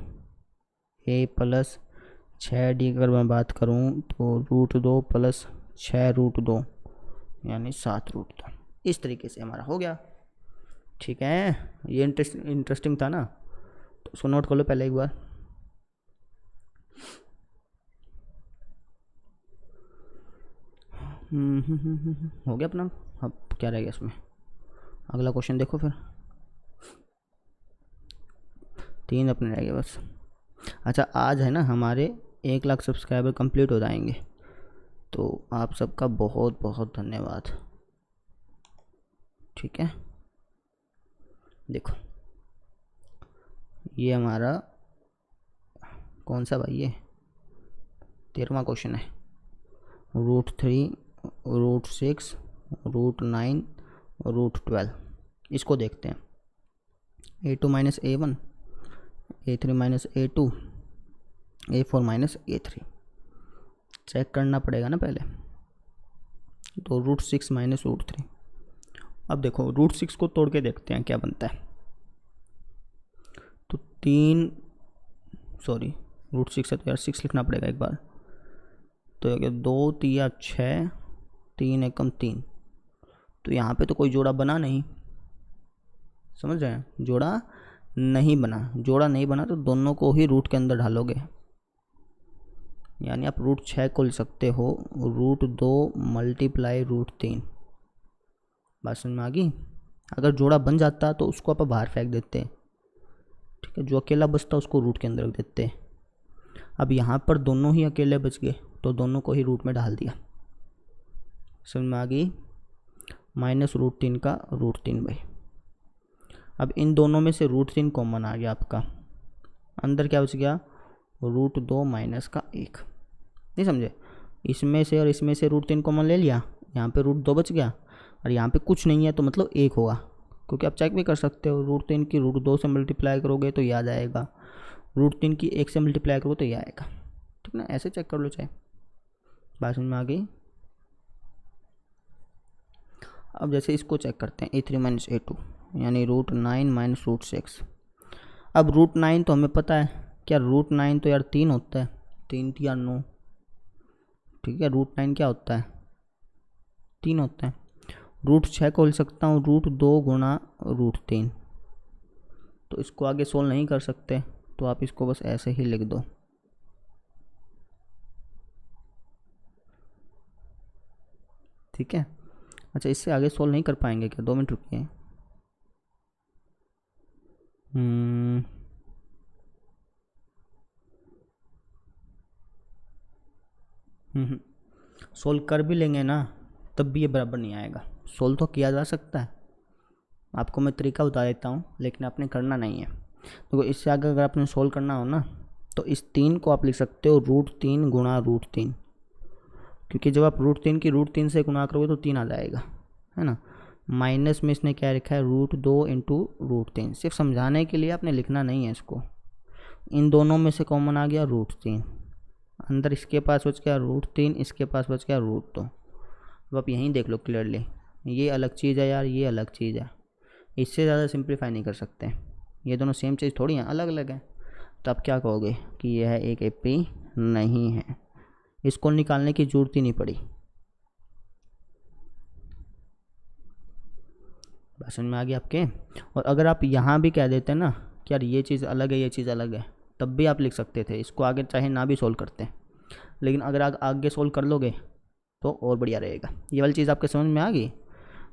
ए प्लस 6D अगर मैं बात करूं तो √2 प्लस 6√2 यानी 7√2। इस तरीके से हमारा हो गया। ठीक है, ये इंटरेस्टिंग था ना, तो उसको नोट कर लो पहले एक बार। हो गया अपना। अब क्या रह गया इसमें, अगला क्वेश्चन देखो फिर। 3 अपने रह गए बस। अच्छा, आज है ना हमारे 1 लाख सब्सक्राइबर कंप्लीट हो जाएंगे, तो आप सबका बहुत बहुत धन्यवाद। ठीक है, देखो ये हमारा कौन सा भाई, ये 13वां क्वेश्चन है। √3, √6, √9, √12 इसको देखते हैं। A2 minus A1, A3 minus A2, A4 minus A3 check करना पड़ेगा ना पहले। तो √6 माइनस √3। अब देखो √6 को तोड़ के देखते हैं क्या बनता है। तो 3 सॉरी √6 है तो यार 6 लिखना पड़ेगा एक बार। तो 2 3 6, 3 एकम 3। तो यहाँ पे तो कोई जोड़ा बना नहीं, समझ रहे हैं, जोड़ा नहीं बना। जोड़ा नहीं बना तो दोनों को ही रूट के अंदर ढालोगे, यानी आप √6 को लिख सकते हो √2 मल्टीप्लाई √3। बात समझ में आ गई। अगर जोड़ा बन जाता तो उसको आप बाहर फेंक देते, ठीक है, जो अकेला बचता उसको रूट के अंदर रख देते। अब यहाँ पर दोनों ही अकेले बच गए तो दोनों को ही रूट में डाल दिया। समझ में आ गई। माइनस √3 का √3 भाई। अब इन दोनों में से √3 कॉमन आ गया आपका, अंदर क्या बच गया, √2 माइनस का 1। नहीं समझे, इसमें से और इसमें से √3 कॉमन ले लिया, यहाँ पे √2 बच गया और यहाँ पे कुछ नहीं है तो मतलब 1 होगा, क्योंकि आप चेक भी कर सकते हो √3 की √2 से मल्टीप्लाई करोगे तो याद आएगा, √3 की 1 से मल्टीप्लाई करोगे तो ये आएगा। ठीक ना, ऐसे चेक कर लो चाहे। बात समझ में आ गई। अब जैसे इसको चेक करते हैं A3 माइनस A2 यानी √9 माइनस √6। अब √9 तो हमें पता है, क्या √9 तो यार 3 होता है, 3 या 9। ठीक है, √9 क्या होता है, 3 होता है। √6 को लिख सकता हूँ √2 गुणा √3। तो इसको आगे सोल्व नहीं कर सकते तो आप इसको बस ऐसे ही लिख दो। ठीक है, अच्छा इससे आगे सोल्व नहीं कर पाएंगे क्या, 2 मिनट रुकिए। सोल्व कर भी लेंगे ना तब भी ये बराबर नहीं आएगा। सोल्व तो किया जा सकता है, आपको मैं तरीका बता देता हूँ, लेकिन आपने करना नहीं है। देखो इससे आगे अगर आपने सोल्व करना हो ना तो इस 3 को आप लिख सकते हो √3 गुणा √3, क्योंकि जब आप √3 की √3 से गुणा करोगे तो 3 आ जाएगा, है ना। माइनस में इसने क्या लिखा है, √2 इंटू √3। सिर्फ समझाने के लिए, आपने लिखना नहीं है इसको। इन दोनों में से कॉमन आ गया √3, अंदर इसके पास बच गया √3, इसके पास बच गया √2। अब आप यहीं देख लो क्लियरली, ये अलग चीज़ है यार, ये अलग चीज़ है, इससे ज़्यादा सिंप्लीफाई नहीं कर सकते। ये दोनों सेम चीज़ थोड़ी हैं, अलग अलग हैं। तो आप क्या कहोगे कि यह एक AP नहीं है, इसको निकालने की जरूरत ही नहीं पड़ी। समझ में आ गया आपके। और अगर आप यहाँ भी कह देते ना कि यार ये चीज़ अलग है, ये चीज़ अलग है, तब भी आप लिख सकते थे, इसको आगे चाहे ना भी सोल्व करते। लेकिन अगर आप आगे सोल्व कर लोगे तो और बढ़िया रहेगा। ये वाली चीज़ आपके समझ में आ गई।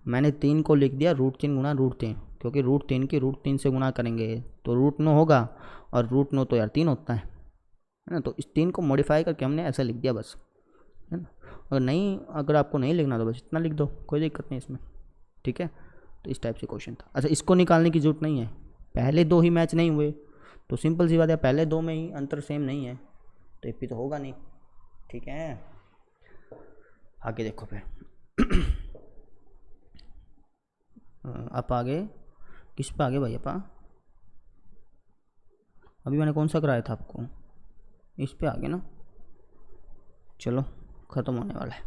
मैंने 3 को लिख दिया √3 गुणा √3, क्योंकि √3 की √3 से गुणा करेंगे तो √9 होगा, और √9 तो यार 3 होता है ना। तो इस 3 को मॉडिफाई करके हमने ऐसा लिख दिया बस, है ना। अगर आपको नहीं लिखना तो बस इतना लिख दो, कोई दिक्कत नहीं इसमें। ठीक है, तो इस टाइप से क्वेश्चन था। अच्छा, इसको निकालने की जरूरत नहीं है, पहले 2 ही मैच नहीं हुए तो सिंपल सी बात है, पहले 2 में ही अंतर सेम नहीं है तो AP तो होगा नहीं। ठीक है, आगे देखो फिर। आप आगे किस पे आगे भाई, अपा अभी मैंने कौन सा कराया था आपको, इस पे आगे ना। चलो ख़त्म होने वाला है।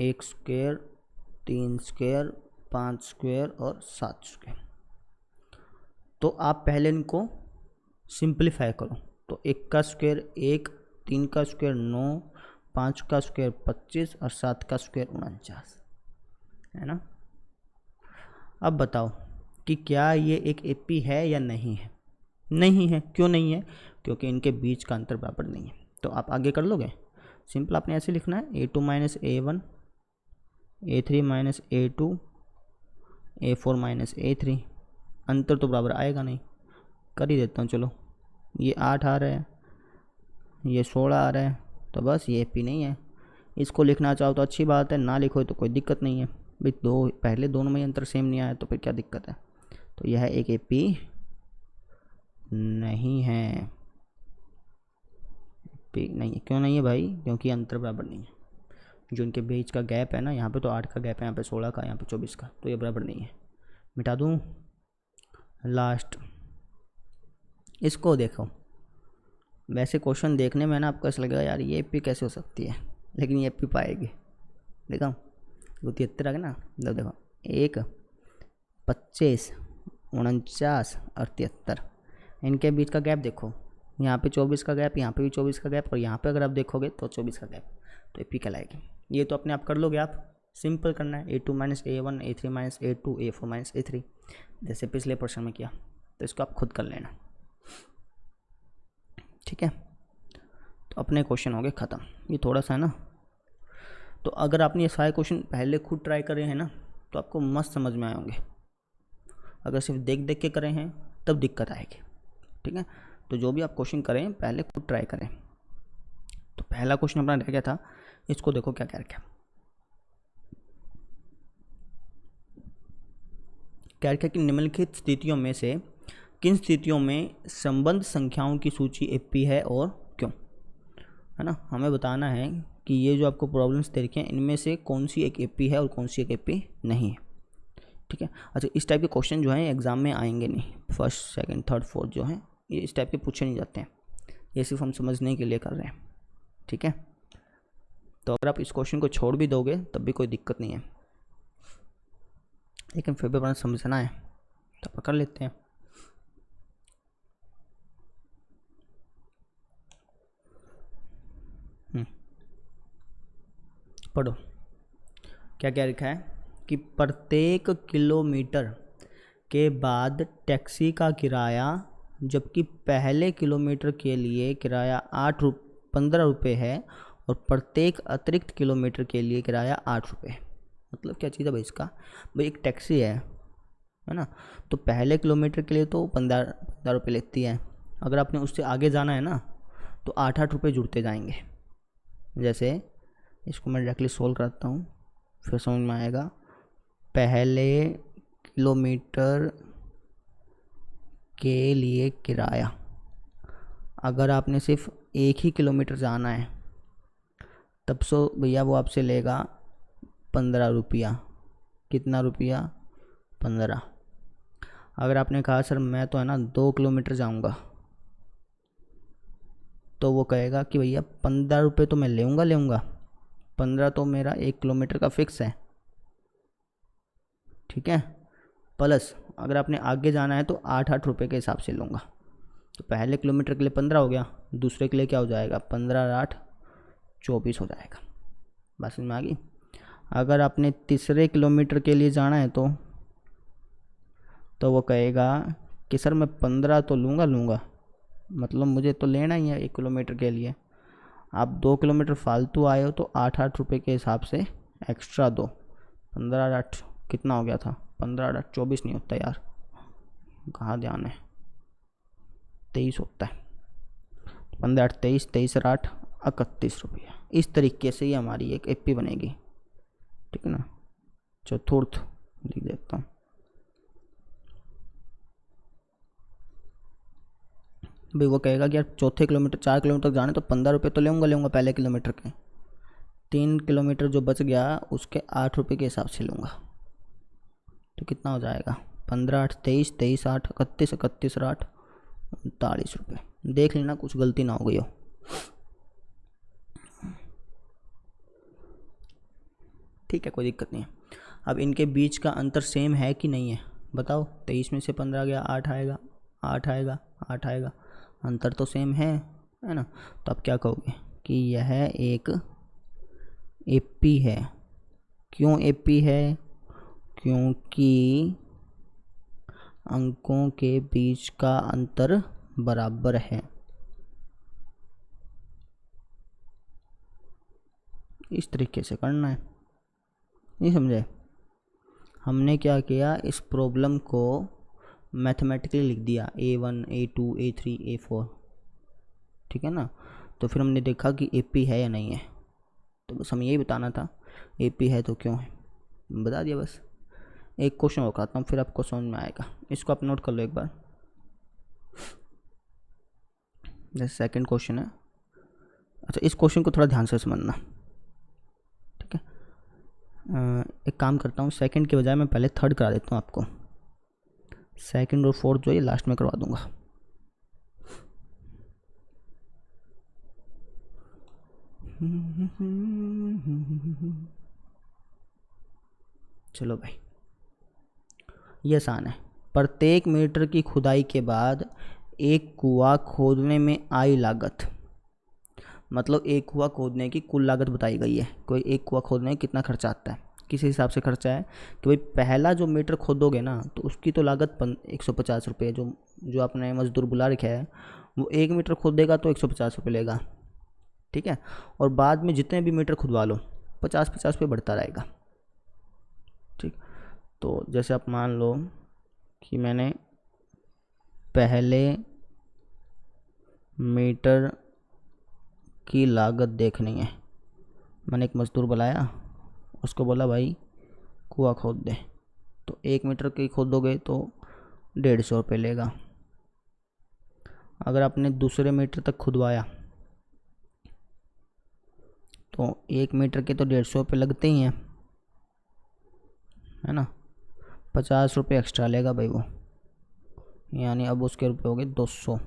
1² 3 स्क्वायर, 5 स्क्वायर और 7 स्क्वायर। तो आप पहले इनको सिंप्लीफाई करो। तो 1 का स्क्वायर 1, 3 का स्क्वायर 9, 5 का स्क्वायर 25 और 7 का स्क्वायर 49, है ना। अब बताओ कि क्या ये एक एपी है या नहीं है। नहीं है। क्यों नहीं है? क्योंकि इनके बीच का अंतर बराबर नहीं है। तो आप आगे कर लोगे। सिंपल आपने ऐसे लिखना है A2 minus A1, A3 minus A2, A4 minus A3। अंतर तो बराबर आएगा नहीं, कर ही देता हूँ। चलो, ये 8 आ रहा है, ये 16 आ रहा है, तो बस ये एपी नहीं है। इसको लिखना चाहो तो अच्छी बात है, ना लिखो तो कोई दिक्कत नहीं है भाई। पहले दोनों में अंतर सेम नहीं आया तो फिर क्या दिक्कत है। तो यह एक एपी नहीं है। एपी नहीं है। क्यों नहीं है भाई? क्योंकि अंतर बराबर नहीं है। जो इनके बीच का गैप है ना, यहाँ पे तो 8 का गैप है, यहाँ पे 16 का, यहाँ पे 24 का, तो ये बराबर नहीं है। मिटा दूँ। लास्ट इसको देखो। वैसे क्वेश्चन देखने में ना आपको ऐसा लगेगा यार ये एपी कैसे हो सकती है, लेकिन ये एपी पाएगी। देखो वो 73 आ गया ना। देखो 1, 25, 49 और 73, इनके बीच का गैप देखो। यहाँ पे 24 का गैप, यहाँ पे भी 24 का गैप, और यहाँ पे अगर आप देखोगे तो 24 का गैप, तो एपी कहलाएगी। ये तो अपने आप कर लोगे आप। सिंपल करना है A2 minus A1, A3 minus A2, A4 minus A3, जैसे पिछले प्रश्न में किया। तो इसको आप खुद कर लेना, ठीक है। तो अपने क्वेश्चन हो गए ख़त्म। ये थोड़ा सा है ना, तो अगर आपने ये सारे क्वेश्चन पहले खुद ट्राई करे हैं ना तो आपको मस्त समझ में आए होंगे। अगर सिर्फ देख देख के करें हैं तब दिक्कत आएगी, ठीक है। तो जो भी आप क्वेश्चन करें पहले खुद ट्राई करें। तो पहला क्वेश्चन अपना रह गया था, इसको देखो क्या क्या क्या क्या क्या कि निम्नलिखित स्थितियों में से किन स्थितियों में संबंध संख्याओं की सूची एपी है और क्यों, है ना। हमें बताना है कि ये जो आपको प्रॉब्लम्स दे रखे हैं इनमें से कौन सी एक एपी है और कौन सी एक एपी नहीं है, ठीक है। अच्छा, इस टाइप के क्वेश्चन जो हैं एग्जाम में आएंगे नहीं। फर्स्ट, सेकंड, थर्ड, फोर्थ जो हैं ये इस टाइप के पूछे नहीं जाते हैं। ये सिर्फ हम समझने के लिए कर रहे हैं, ठीक है। तो अगर आप इस क्वेश्चन को छोड़ भी दोगे तब भी कोई दिक्कत नहीं है, लेकिन फिर भी अपना समझना है तो पकड़ लेते हैं। पढ़ो क्या क्या लिखा है कि प्रत्येक किलोमीटर के बाद टैक्सी का किराया, जबकि पहले किलोमीटर के लिए किराया 15 रुपये है और प्रत्येक अतिरिक्त किलोमीटर के लिए किराया 8 रुपये है। मतलब क्या चीज़ है भाई इसका? भाई एक टैक्सी है ना, तो पहले किलोमीटर के लिए तो 15 रुपये लेती है। अगर आपने उससे आगे जाना है ना तो 8-8 रुपये जुड़ते जाएंगे। जैसे इसको मैं डायरेक्टली सोल्व करता हूँ, फिर समझ में आएगा। पहले किलोमीटर के लिए किराया, अगर आपने सिर्फ 1 ही किलोमीटर जाना है तब सो भैया वो आपसे लेगा 15 रुपया। कितना रुपया? 15। अगर आपने कहा सर मैं तो है ना 2 किलोमीटर जाऊंगा, तो वो कहेगा कि भैया 15 रुपये तो मैं लेऊंगा, 15 तो मेरा 1 किलोमीटर का फिक्स है, ठीक है। प्लस अगर आपने आगे जाना है तो 8-8 रुपये के हिसाब से लूँगा। तो पहले किलोमीटर के लिए 15 हो गया, दूसरे के लिए क्या हो जाएगा? 15-8 24 हो जाएगा। बात समझ में आ गई। अगर आपने तीसरे किलोमीटर के लिए जाना है तो वो कहेगा कि सर मैं 15 तो लूँगा, मतलब मुझे तो लेना ही है 1 किलोमीटर के लिए। आप 2 किलोमीटर फालतू आए हो तो 8-8 रुपये के हिसाब से एक्स्ट्रा दो। 15-8 कितना हो गया था? 15-8 24 नहीं होता यार, कहाँ ध्यान है, 23 होता है। 15-8 23, 23-8 31 रुपया। इस तरीके से ही हमारी एक एपी बनेगी, ठीक है ना। चतुर्थ लिख देता हूँ। भाई वो कहेगा कि यार 4 किलोमीटर जाने तो 15 रुपये तो लूँगा पहले किलोमीटर के। 3 किलोमीटर जो बच गया उसके 8 रुपये के हिसाब से लूँगा, तो कितना हो जाएगा? 15-8 23, 23-8 31, 31-8 39 रुपये। देख लेना कुछ गलती ना हो गई हो। ठीक है, कोई दिक्कत नहीं है। अब इनके बीच का अंतर सेम है कि नहीं है बताओ। 23 में से 15 गया, 8 आएगा, 8 आएगा, 8 आएगा, अंतर तो सेम है ना। तो आप क्या कहोगे कि यह एक एपी है। क्यों एपी है? क्योंकि अंकों के बीच का अंतर बराबर है। इस तरीके से करना है, नहीं समझे? हमने क्या किया, इस प्रॉब्लम को मैथमेटिकली लिख दिया A1 A2 A3 A4, ठीक है ना। तो फिर हमने देखा कि AP है या नहीं है, तो बस हमें यही बताना था AP है तो क्यों है, बता दिया बस। एक क्वेश्चन और करता हूँ फिर आपको समझ में आएगा, इसको आप नोट कर लो एक बार। जैसे सेकंड क्वेश्चन है, अच्छा इस क्वेश्चन को थोड़ा ध्यान से समझना, ठीक है। एक काम करता हूँ, सेकंड के बजाय मैं पहले थर्ड करा देता हूँ आपको, सेकंड और फोर्थ जो है लास्ट में करवा दूंगा। चलो भाई, ये आसान है। प्रत्येक मीटर की खुदाई के बाद एक कुआं खोदने में आई लागत, मतलब एक कुआं खोदने की कुल लागत बताई गई है। कोई एक कुआं खोदने में कितना खर्चा आता है, किस हिसाब से खर्चा है कि भाई पहला जो मीटर खोदोगे ना तो उसकी तो लागत 150 रुपये, जो आपने मजदूर बुला रखा है वो 1 मीटर खोदेगा तो 150 रुपये लेगा, ठीक है। और बाद में जितने भी मीटर खुदवा लो 50-50 रुपये बढ़ता रहेगा, ठीक। तो जैसे आप मान लो कि मैंने पहले मीटर की लागत देखनी है, मैंने एक मज़दूर बुलाया, उसको बोला भाई कुआं खोद दे, तो 1 मीटर की खोदोगे तो 150 रुपये लेगा। अगर आपने दूसरे मीटर तक खुदवाया तो 1 मीटर के तो 150 रुपये लगते ही हैं, है ना। 50 रुपये एक्स्ट्रा लेगा भाई वो, यानी अब उसके रुपये हो गए 200।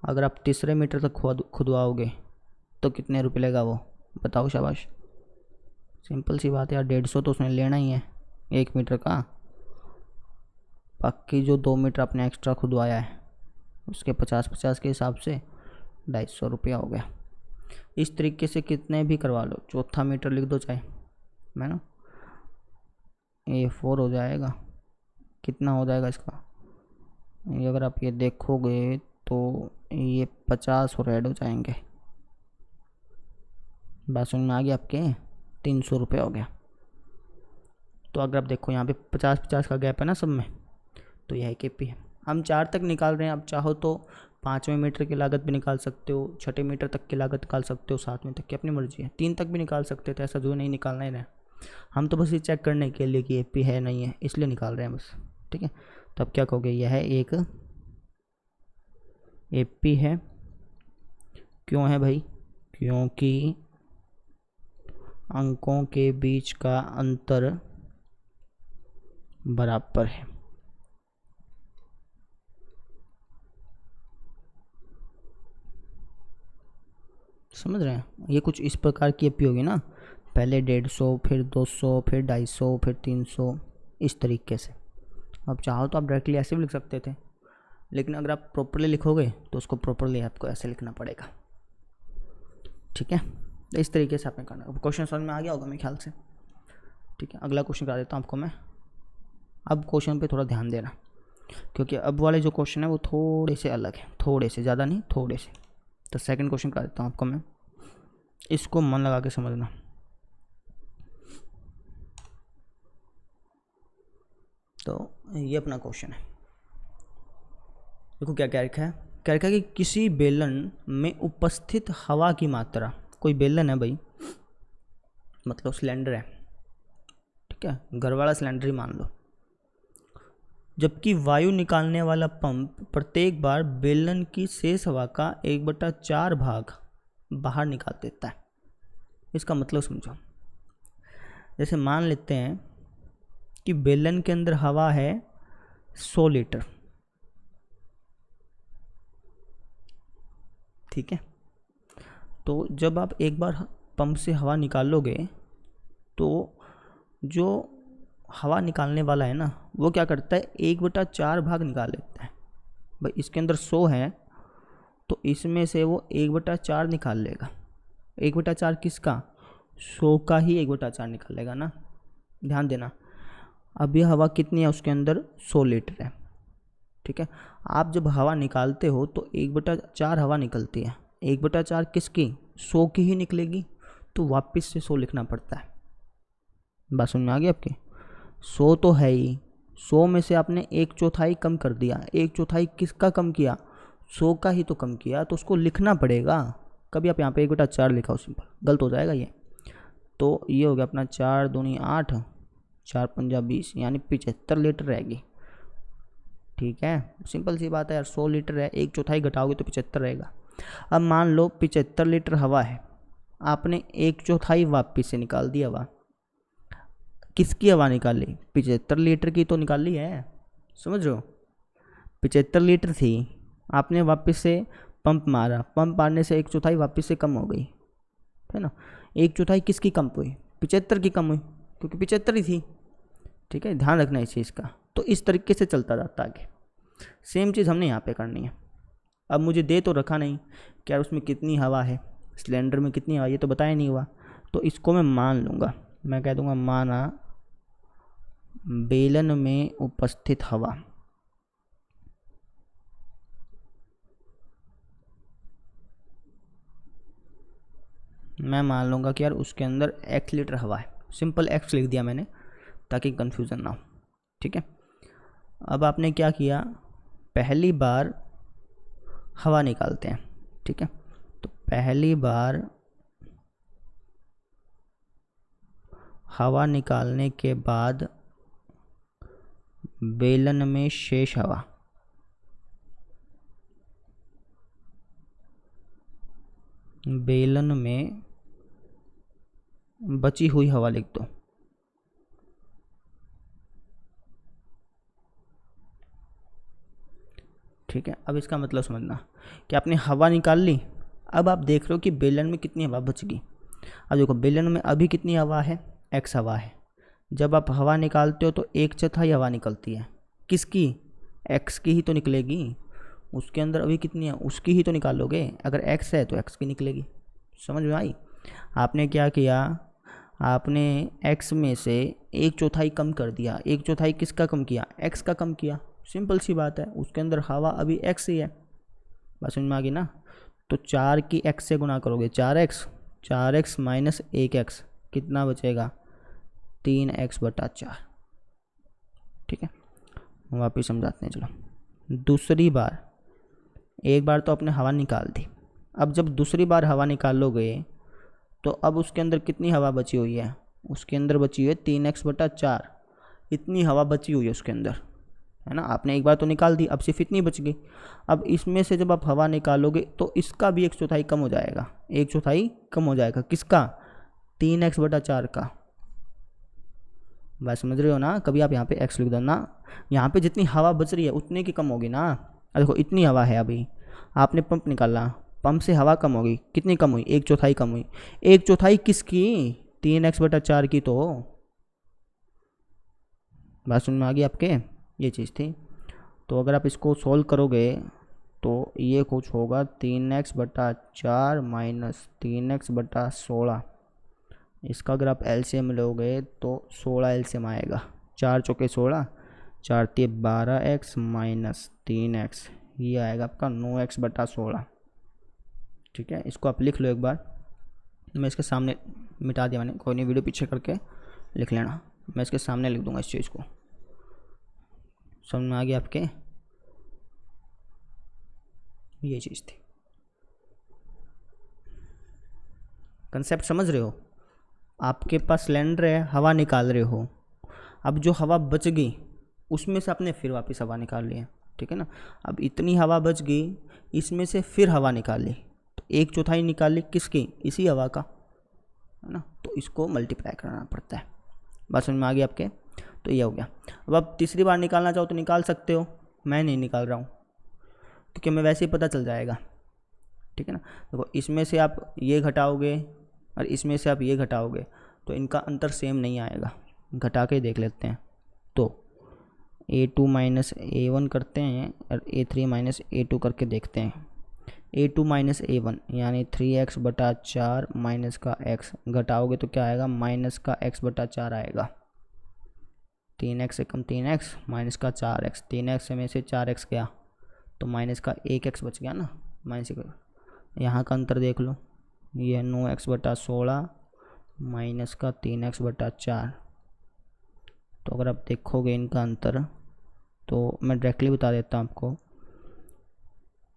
अगर आप तीसरे मीटर तक खुदवाओगे तो कितने रुपये लेगा वो, बताओ शाबाश। सिंपल सी बात है यार, 150 तो उसने लेना ही है 1 मीटर का। बाकी जो 2 मीटर आपने एक्स्ट्रा खुदवाया है उसके 50-50 के हिसाब से 250 रुपया हो गया। इस तरीके से कितने भी करवा लो, चौथा मीटर लिख दो चाहे, है ना। A4 हो जाएगा, कितना हो जाएगा इसका, ये अगर आप ये देखोगे तो ये 50 और ऐड हो जाएंगे। बात समझ में आ गई आपके, 300 रुपये हो गया। तो अगर आप देखो यहाँ पे 50-50 का गैप है ना सब में, तो यह KP है। हम 4 तक निकाल रहे हैं, आप चाहो तो 5वें मीटर की लागत भी निकाल सकते हो, 6ठे मीटर तक की लागत निकाल सकते हो, 7वें तक की अपनी मर्जी है, 3 तक भी निकाल सकते थे, ऐसा जो नहीं निकालना ही नहीं। हम तो बस ये चेक करने के लिए कि AP है नहीं है इसलिए निकाल रहे हैं बस, ठीक है। तो अब क्या कहोगे, यह एक AP है। क्यों है भाई? क्योंकि अंकों के बीच का अंतर बराबर है। समझ रहे हैं? ये कुछ इस प्रकार की AP होगी ना, पहले 150, फिर 200, फिर 250, फिर 300, इस तरीके से। आप चाहो तो आप डायरेक्टली ऐसे भी लिख सकते थे, लेकिन अगर आप प्रॉपरली लिखोगे तो उसको प्रॉपरली आपको ऐसे लिखना पड़ेगा, ठीक है। तो इस तरीके से आपने करना। अब क्वेश्चन समझ में आ गया होगा मेरे ख्याल से, ठीक है। अगला क्वेश्चन करा देता हूँ आपको मैं। अब क्वेश्चन पे थोड़ा ध्यान देना, क्योंकि अब वाले जो क्वेश्चन है वो थोड़े से अलग है, थोड़े से, ज़्यादा नहीं, थोड़े से। तो सेकंड क्वेश्चन करा देता हूँ आपको मैं, इसको मन लगा के समझना। तो ये अपना क्वेश्चन है, देखो क्या क्या लिखा है। क्या लिखा है कि किसी बेलन में उपस्थित हवा की मात्रा, कोई बेलन है भाई, मतलब सिलेंडर है, ठीक है, घर वाला सिलेंडर ही मान लो, जबकि वायु निकालने वाला पंप प्रत्येक बार बेलन की शेष हवा का 1/4 भाग बाहर निकाल देता है। इसका मतलब समझो, जैसे मान लेते हैं कि बेलन के अंदर हवा है 100 लीटर, ठीक है। तो जब आप एक बार पंप से हवा निकालोगे तो जो हवा निकालने वाला है ना, वो क्या करता है, 1/4 भाग निकाल लेता है। भाई इसके अंदर 100 है तो इसमें से वो 1/4 निकाल लेगा। 1/4 किसका, 100 का ही 1/4 निकालेगा ना। ध्यान देना, अब ये हवा कितनी है उसके अंदर, 100 लीटर है। ठीक है, आप जब हवा निकालते हो तो 1/4 हवा निकलती है, 1/4 किसकी, 100 की ही निकलेगी, तो वापस से 100 लिखना पड़ता है। बात समझ में आ गई आपकी। 100 तो है ही, 100 में से आपने 1/4 कम कर दिया, 1/4 किसका कम किया, 100 का ही तो कम किया, तो उसको लिखना पड़ेगा। कभी आप यहाँ पे 1/4 लिखा हो सिंपल, गलत हो जाएगा ये। तो ये हो गया अपना 4 दूनी 8, 4 पंजा 20, यानी 75 लीटर रहेगी। ठीक है, सिंपल सी बात है यार, 100 लीटर है, 1/4 घटाओगे तो 75 रहेगा। अब मान लो 75 लीटर हवा है, आपने 1/4 वापिस से निकाल दी हवा। किसकी हवा निकाली, 75 लीटर की तो निकाली है, समझ रहे हो। 75 लीटर थी, आपने वापस से पंप मारा, पंप मारने से 1/4 वापस से कम हो गई, है ना। 1/4 किसकी कम हुई, 75 की कम हुई, क्योंकि 75 ही थी। ठीक है, ध्यान रखना इस चीज़ का। तो इस तरीके से चलता जाता आगे। सेम चीज़ हमने यहाँ पे करनी है। अब मुझे दे तो रखा नहीं कि यार उसमें कितनी हवा है, सिलेंडर में कितनी हवा, ये तो बताया नहीं हुआ, तो इसको मैं मान लूँगा। मैं कह दूँगा माना बेलन में उपस्थित हवा, मैं मान लूँगा कि यार उसके अंदर x लीटर हवा है। सिंपल x लिख दिया मैंने ताकि कंफ्यूजन ना हो। ठीक है, अब आपने क्या किया, पहली बार हवा निकालते हैं। ठीक है, तो पहली बार हवा निकालने के बाद बेलन में शेष हवा, बेलन में बची हुई हवा लिख दो। ठीक है, अब इसका मतलब समझना कि आपने हवा निकाल ली, अब आप देख रहे हो कि बेलन में कितनी हवा बच गई। अब देखो बेलन में अभी कितनी हवा है, x हवा है। जब आप हवा निकालते हो तो 1/4 हवा निकलती है, किसकी, x की ही तो निकलेगी। उसके अंदर अभी कितनी है, उसकी ही तो निकालोगे। अगर x है तो x की निकलेगी। समझ में आई। आपने क्या किया, आपने x में से 1/4 कम कर दिया। 1/4 किसका कम किया, x का कम किया। सिंपल सी बात है, उसके अंदर हवा अभी x ही है। बस समझ में आ गई ना। तो 4 की x से गुना करोगे, 4x माइनस 1x कितना बचेगा, 3x/4। ठीक है, वापिस समझाते हैं। चलो दूसरी बार, एक बार तो आपने हवा निकाल दी, अब जब दूसरी बार हवा निकालोगे तो अब उसके अंदर कितनी हवा बची हुई है, उसके अंदर बची हुई है 3x/4। इतनी हवा बची हुई है उसके अंदर, है ना। आपने एक बार तो निकाल दी, अब सिर्फ इतनी बच गई। अब इसमें से जब आप हवा निकालोगे तो इसका भी 1/4 कम हो जाएगा, 1/4 कम हो जाएगा। किसका, 3x/4 का। बस समझ रहे हो ना। कभी आप यहाँ पे x लिख दो ना, यहाँ पे जितनी हवा बच रही है उतने की कम होगी ना। देखो इतनी हवा है, अभी आपने पंप निकाला, पंप से हवा कम होगी, कितनी कम हुई, 1/4 कम हुई। 1/4 किसकी, 3x/4 की। तो बात समझ में आ गई आपके, ये चीज़ थी। तो अगर आप इसको सोल्व करोगे तो ये कुछ होगा 3x/4 माइनस 3x/16। इसका अगर आप एलसीएम लोगे तो 16 एलसीएम आएगा। 4 चौके 16, 4 तिये 12x माइनस 3x, ये आएगा आपका 9x/16। ठीक है, इसको आप लिख लो एक बार। मैं इसके सामने मिटा दिया मैंने, कोई नहीं, वीडियो पीछे करके लिख लेना। मैं इसके सामने लिख दूंगा इस चीज़ को। समझ में आ गया आपके, ये चीज़ थी। कंसेप्ट समझ रहे हो। आपके पास सिलेंडर है, हवा निकाल रहे हो, अब जो हवा बच गई उसमें से आपने फिर वापस हवा निकाल ली है। ठीक है ना, अब इतनी हवा बच गई, इसमें से फिर हवा निकाल ली, तो 1/4 निकाल ली, किसकी, इसी हवा का, है ना। तो इसको मल्टीप्लाई करना पड़ता है। बात समझ में आ गई आपके। तो ये हो गया। अब आप तीसरी बार निकालना चाहो तो निकाल सकते हो, मैं नहीं निकाल रहा हूँ क्योंकि मैं वैसे ही पता चल जाएगा। ठीक है ना, देखो इसमें से आप ये घटाओगे और इसमें से आप ये घटाओगे तो इनका अंतर सेम नहीं आएगा। घटा के देख लेते हैं। तो A2 माइनस A1 करते हैं और A3 माइनस A2 करके देखते हैं। A2 माइनस A1 यानी 3x बटा 4 माइनस का x, घटाओगे तो क्या आएगा, माइनस का x बटा 4 आएगा। 3x से कम 3x माइनस का 4x, 3x में से 4x गया तो माइनस का 1x बच गया ना, माइनस। यहाँ का अंतर देख लो, ये 9x बटा 16 माइनस का 3x बटा 4। तो अगर आप देखोगे इनका अंतर, तो मैं डायरेक्टली बता देता हूँ आपको,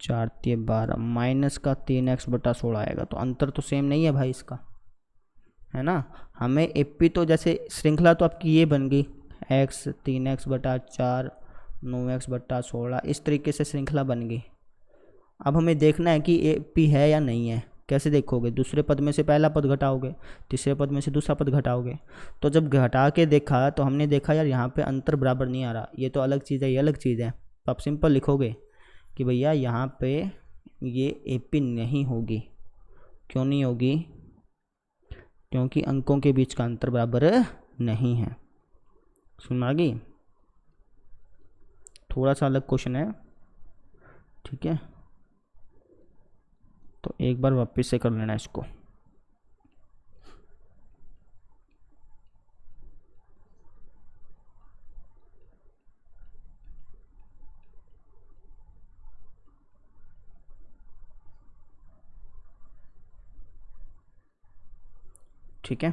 4 3 12 माइनस का 3x बटा 16 आएगा। तो अंतर तो सेम नहीं है भाई इसका, है ना। हमें एपी तो जैसे श्रृंखला तो आपकी ये बन गई, x 3x बटा 4 9x बटा 16, इस तरीके से श्रृंखला बन गई। अब हमें देखना है कि एपी है या नहीं है। कैसे देखोगे, दूसरे पद में से पहला पद घटाओगे, तीसरे पद में से दूसरा पद घटाओगे। तो जब घटा के देखा तो हमने देखा यार यहाँ पे अंतर बराबर नहीं आ रहा, ये तो अलग चीज़ है, ये अलग चीज़ है। तो आप सिंपल लिखोगे कि भैया यहाँ पे ये एपी नहीं होगी। क्यों नहीं होगी, क्योंकि अंकों के बीच का अंतर बराबर नहीं है। सुन आ गई, थोड़ा सा अलग क्वेश्चन है, ठीक है। तो एक बार वापस से कर लेना इसको। ठीक है,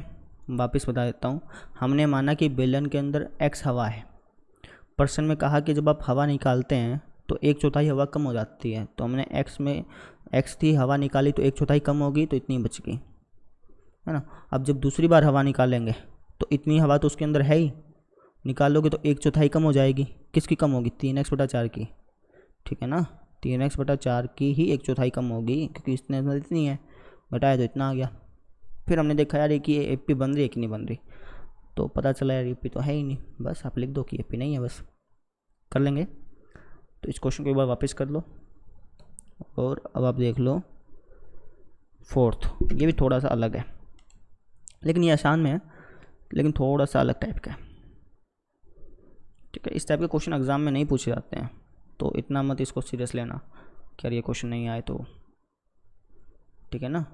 वापस बता देता हूँ। हमने माना कि बेलन के अंदर x हवा है। प्रश्न में कहा कि जब आप हवा निकालते हैं तो 1/4 हवा कम हो जाती है। तो हमने x में x थी, हवा निकाली तो 1/4 कम होगी, तो इतनी बच गई, है ना। अब जब दूसरी बार हवा निकालेंगे तो इतनी हवा तो उसके अंदर है ही, निकालोगे तो 1/4 कम हो जाएगी। किसकी कम होगी, 3x बटा 4 की, ठीक है ना। 3x बटा 4 की ही 1/4 कम होगी, क्योंकि इसने इतनी है, घटाया तो इतना आ गया। फिर हमने देखा यार कि ये एपी बन रही है कि नहीं बन रही, तो पता चला यार एपी तो है ही नहीं। बस आप लिख दो कि एपी नहीं है, बस कर लेंगे। तो इस क्वेश्चन को एक बार वापस कर लो। और अब आप देख लो फोर्थ, ये भी थोड़ा सा अलग है, लेकिन ये आसान में है, लेकिन थोड़ा सा अलग टाइप का है, ठीक है। इस टाइप के क्वेश्चन एग्जाम में नहीं पूछे जाते हैं, तो इतना मत इसको सीरियस लेना कि यार ये क्वेश्चन नहीं आए तो, ठीक है ना।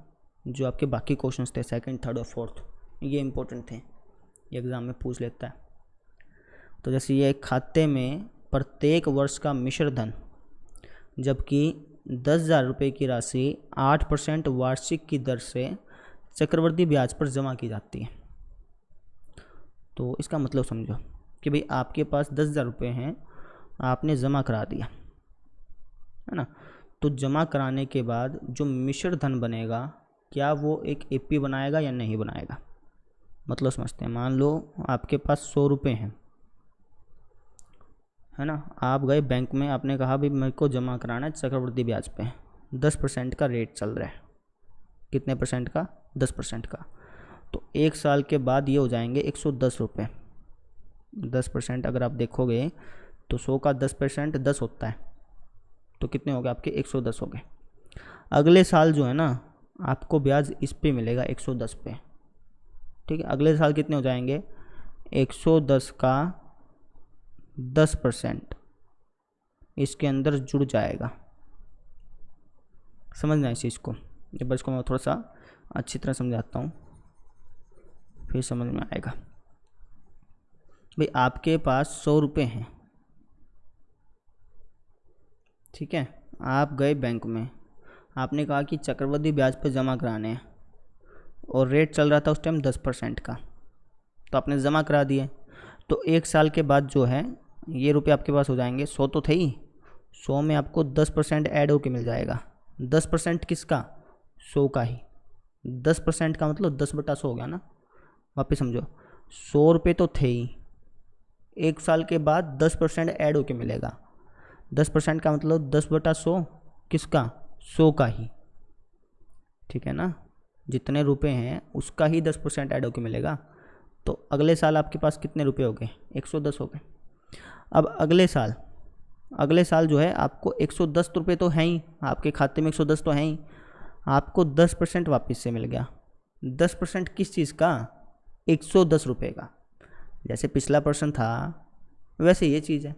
जो आपके बाकी क्वेश्चंस थे सेकंड, थर्ड और फोर्थ, ये इंपॉर्टेंट थे, ये एग्ज़ाम में पूछ लेता है। तो जैसे ये खाते में प्रत्येक वर्ष का मिश्र धन, जबकि 10,000 रुपये की राशि 8% वार्षिक की दर से चक्रवृद्धि ब्याज पर जमा की जाती है। तो इसका मतलब समझो कि भाई आपके पास 10,000 रुपये हैं, आपने जमा करा दिया, है ना। तो जमा कराने के बाद जो मिश्र धन बनेगा, क्या वो एक एपी बनाएगा या नहीं बनाएगा। मतलब समझते हैं, मान लो आपके पास 100 रुपये हैं, है ना। आप गए बैंक में, आपने कहा भाई मेरे को जमा कराना है चक्रवृद्धि ब्याज पे, 10% का रेट चल रहा है। कितने परसेंट का, 10% का। तो 1 साल के बाद ये हो जाएंगे 110 रुपये। 10% अगर आप देखोगे तो 100 का 10% 10 होता है, तो कितने हो गए आपके, 110 हो गए। अगले साल जो है ना, आपको ब्याज इस पे मिलेगा 110 पे, ठीक है। अगले साल कितने हो जाएंगे, 110 का 10% इसके अंदर जुड़ जाएगा। समझना इस चीज़ को, जब इसको मैं थोड़ा सा अच्छी तरह समझाता हूँ फिर समझ में आएगा। भाई आपके पास 100 रुपये हैं, ठीक है। आप गए बैंक में, आपने कहा कि चक्रवृद्धि ब्याज पर जमा कराने हैं, और रेट चल रहा था उस टाइम 10% का, तो आपने जमा करा दिए। तो 1 साल के बाद जो है ये रुपये आपके पास हो जाएंगे, 100 तो थे ही, 100 में आपको 10% ऐड होके मिल जाएगा। 10% किसका, 100 का ही। 10% का मतलब 10/100 हो गया ना। वापस समझो, 100 रुपये तो थे ही, 1 साल के बाद 10% ऐड होके मिलेगा। 10% का मतलब 10/100 किसका, 100 का ही, ठीक है ना। जितने रुपए हैं उसका ही 10% ऐड होके मिलेगा। तो अगले साल आपके पास कितने रुपए हो गए, 110 हो गए। अब अगले साल जो है आपको 110 रुपये तो हैं ही, आपके खाते में 110 तो हैं ही, आपको 10% वापस से मिल गया। 10% किस चीज़ का, 110 रुपये का। जैसे पिछला प्रश्न था वैसे ये चीज़ है।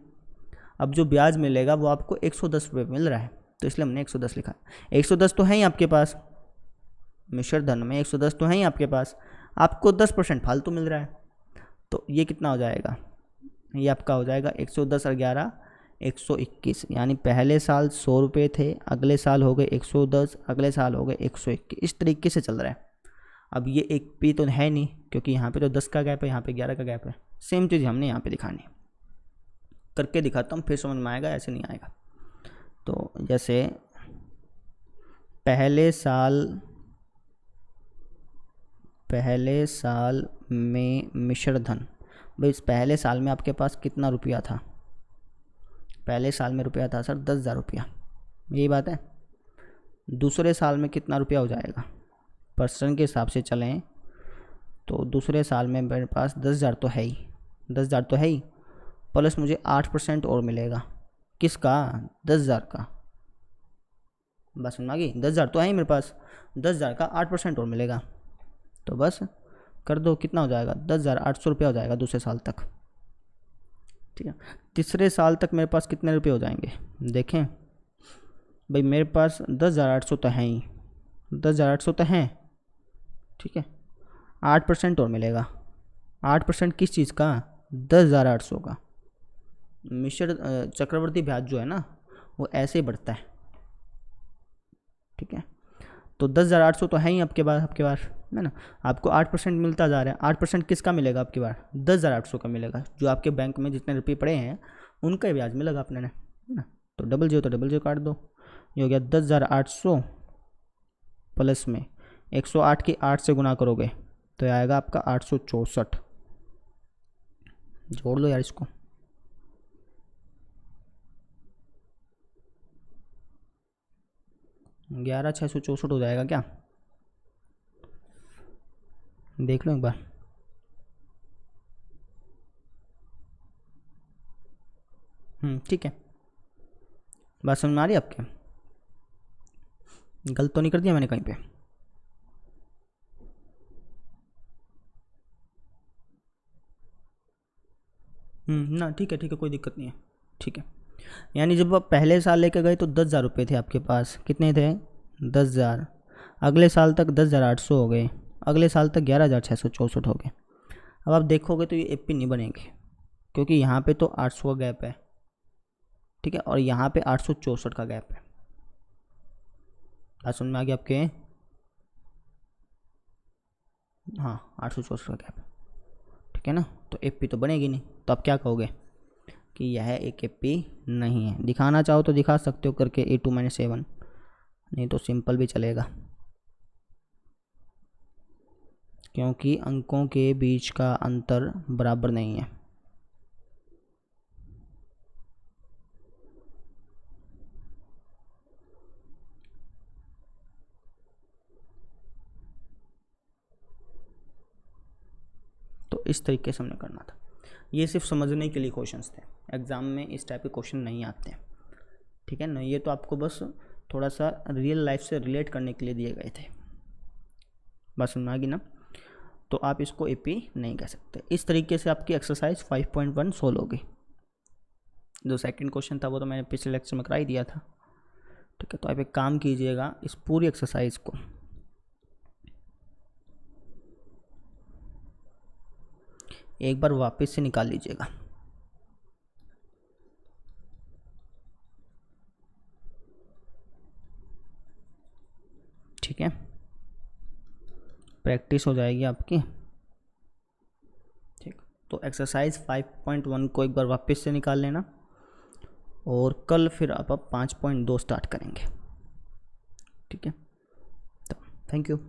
अब जो ब्याज मिलेगा वो आपको 110 रुपये मिल रहा है, तो इसलिए हमने 110 लिखा। 110 तो है ही आपके पास, मिश्र धन में 110 तो है ही आपके पास, आपको 10% फालतू मिल रहा है। तो ये कितना हो जाएगा, ये आपका हो जाएगा 110 और 11 121, यानी पहले साल 100 रुपये थे, अगले साल हो गए 110, अगले साल हो गए 121, इस तरीके से चल रहा है। अब ये एक पी तो है नहीं, क्योंकि यहाँ पे तो 10 का गैप है, यहाँ पे 11 का गैप है। सेम चीज़ हमने यहाँ पे दिखानी, करके दिखाता हूँ फिर समझ में आएगा, ऐसे नहीं आएगा। तो जैसे पहले साल में मिश्र धन, भाई इस पहले साल में आपके पास कितना रुपया था, पहले साल में रुपया था सर 10,000 रुपया, यही बात है। दूसरे साल में कितना रुपया हो जाएगा, परसेंट के हिसाब से चलें तो दूसरे साल में मेरे पास 10,000 तो है ही, 10,000 तो है ही, प्लस मुझे 8% और मिलेगा, किसका, 10,000 का। बस समझ आ गई, 10,000 तो है ही मेरे पास, 10,000 का 8% और मिलेगा, तो बस कर दो, कितना हो जाएगा, 10,800 रुपया हो जाएगा दूसरे साल तक। ठीक है, तीसरे साल तक मेरे पास कितने रुपये हो जाएंगे, देखें भाई मेरे पास 10,800 तो हैं ही, 10,800 तो हैं, ठीक है, 8% और मिलेगा। 8% किस चीज़ का, 10,800 का। मिश्र चक्रवर्ती ब्याज जो है ना वो ऐसे ही बढ़ता है, ठीक है। तो 10,800 तो है ही आपके पास है ना, आपको 8% मिलता जा रहा है। 8% किसका मिलेगा आपकी बार, 10,800 का मिलेगा, जो आपके बैंक में जितने रुपये पड़े हैं उनका ही ब्याज मिलेगा अपने ने, है ना। तो डबल जीरो काट दो, ये हो गया 10,800 प्लस में 108 की 8 से गुना करोगे तो आएगा आपका 864, जोड़ लो यार इसको। ग्यारह 664 हो जाएगा क्या, देख लो एक बार। ठीक है, बात समझ में आ रही है आपके, गलत तो नहीं कर दिया मैंने कहीं पे। ना ठीक है कोई दिक्कत नहीं है, ठीक है। यानी जब आप पहले साल लेके गए तो 10,000 रुपये थे आपके पास, कितने थे, 10,000, अगले साल तक 10,800 हो गए, अगले साल तक 11,664 हो गए। अब आप देखोगे तो ये एपी नहीं बनेंगे, क्योंकि यहाँ पे तो 800 का गैप है, ठीक है, और यहाँ पे 864 का गैप है। बात समझ में आ गया आपके, हाँ 864 का गैप, ठीक है ना। तो एपी तो बनेगी नहीं, तो आप क्या कहोगे कि यह एक एपी नहीं है। दिखाना चाहो तो दिखा सकते हो करके A2 - A1, नहीं तो सिंपल भी चलेगा, क्योंकि अंकों के बीच का अंतर बराबर नहीं है। तो इस तरीके से हमने करना था, ये सिर्फ समझने के लिए क्वेश्चंस थे, एग्ज़ाम में इस टाइप के क्वेश्चन नहीं आते हैं, ठीक है ना। ये तो आपको बस थोड़ा सा रियल लाइफ से रिलेट करने के लिए दिए गए थे, बस सुनना कि ना। तो आप इसको एपी नहीं कह सकते। इस तरीके से आपकी एक्सरसाइज 5.1 सोल्व होगी। जो सेकंड क्वेश्चन था वो तो मैंने पिछले लेक्चर में करा ही दिया था, ठीक है। तो आप एक काम कीजिएगा, इस पूरी एक्सरसाइज को एक बार वापस से निकाल लीजिएगा, ठीक है, प्रैक्टिस हो जाएगी आपकी, ठीक। तो एक्सरसाइज 5.1 को एक बार वापस से निकाल लेना, और कल फिर आप 5.2 स्टार्ट करेंगे, ठीक है। तो थैंक यू।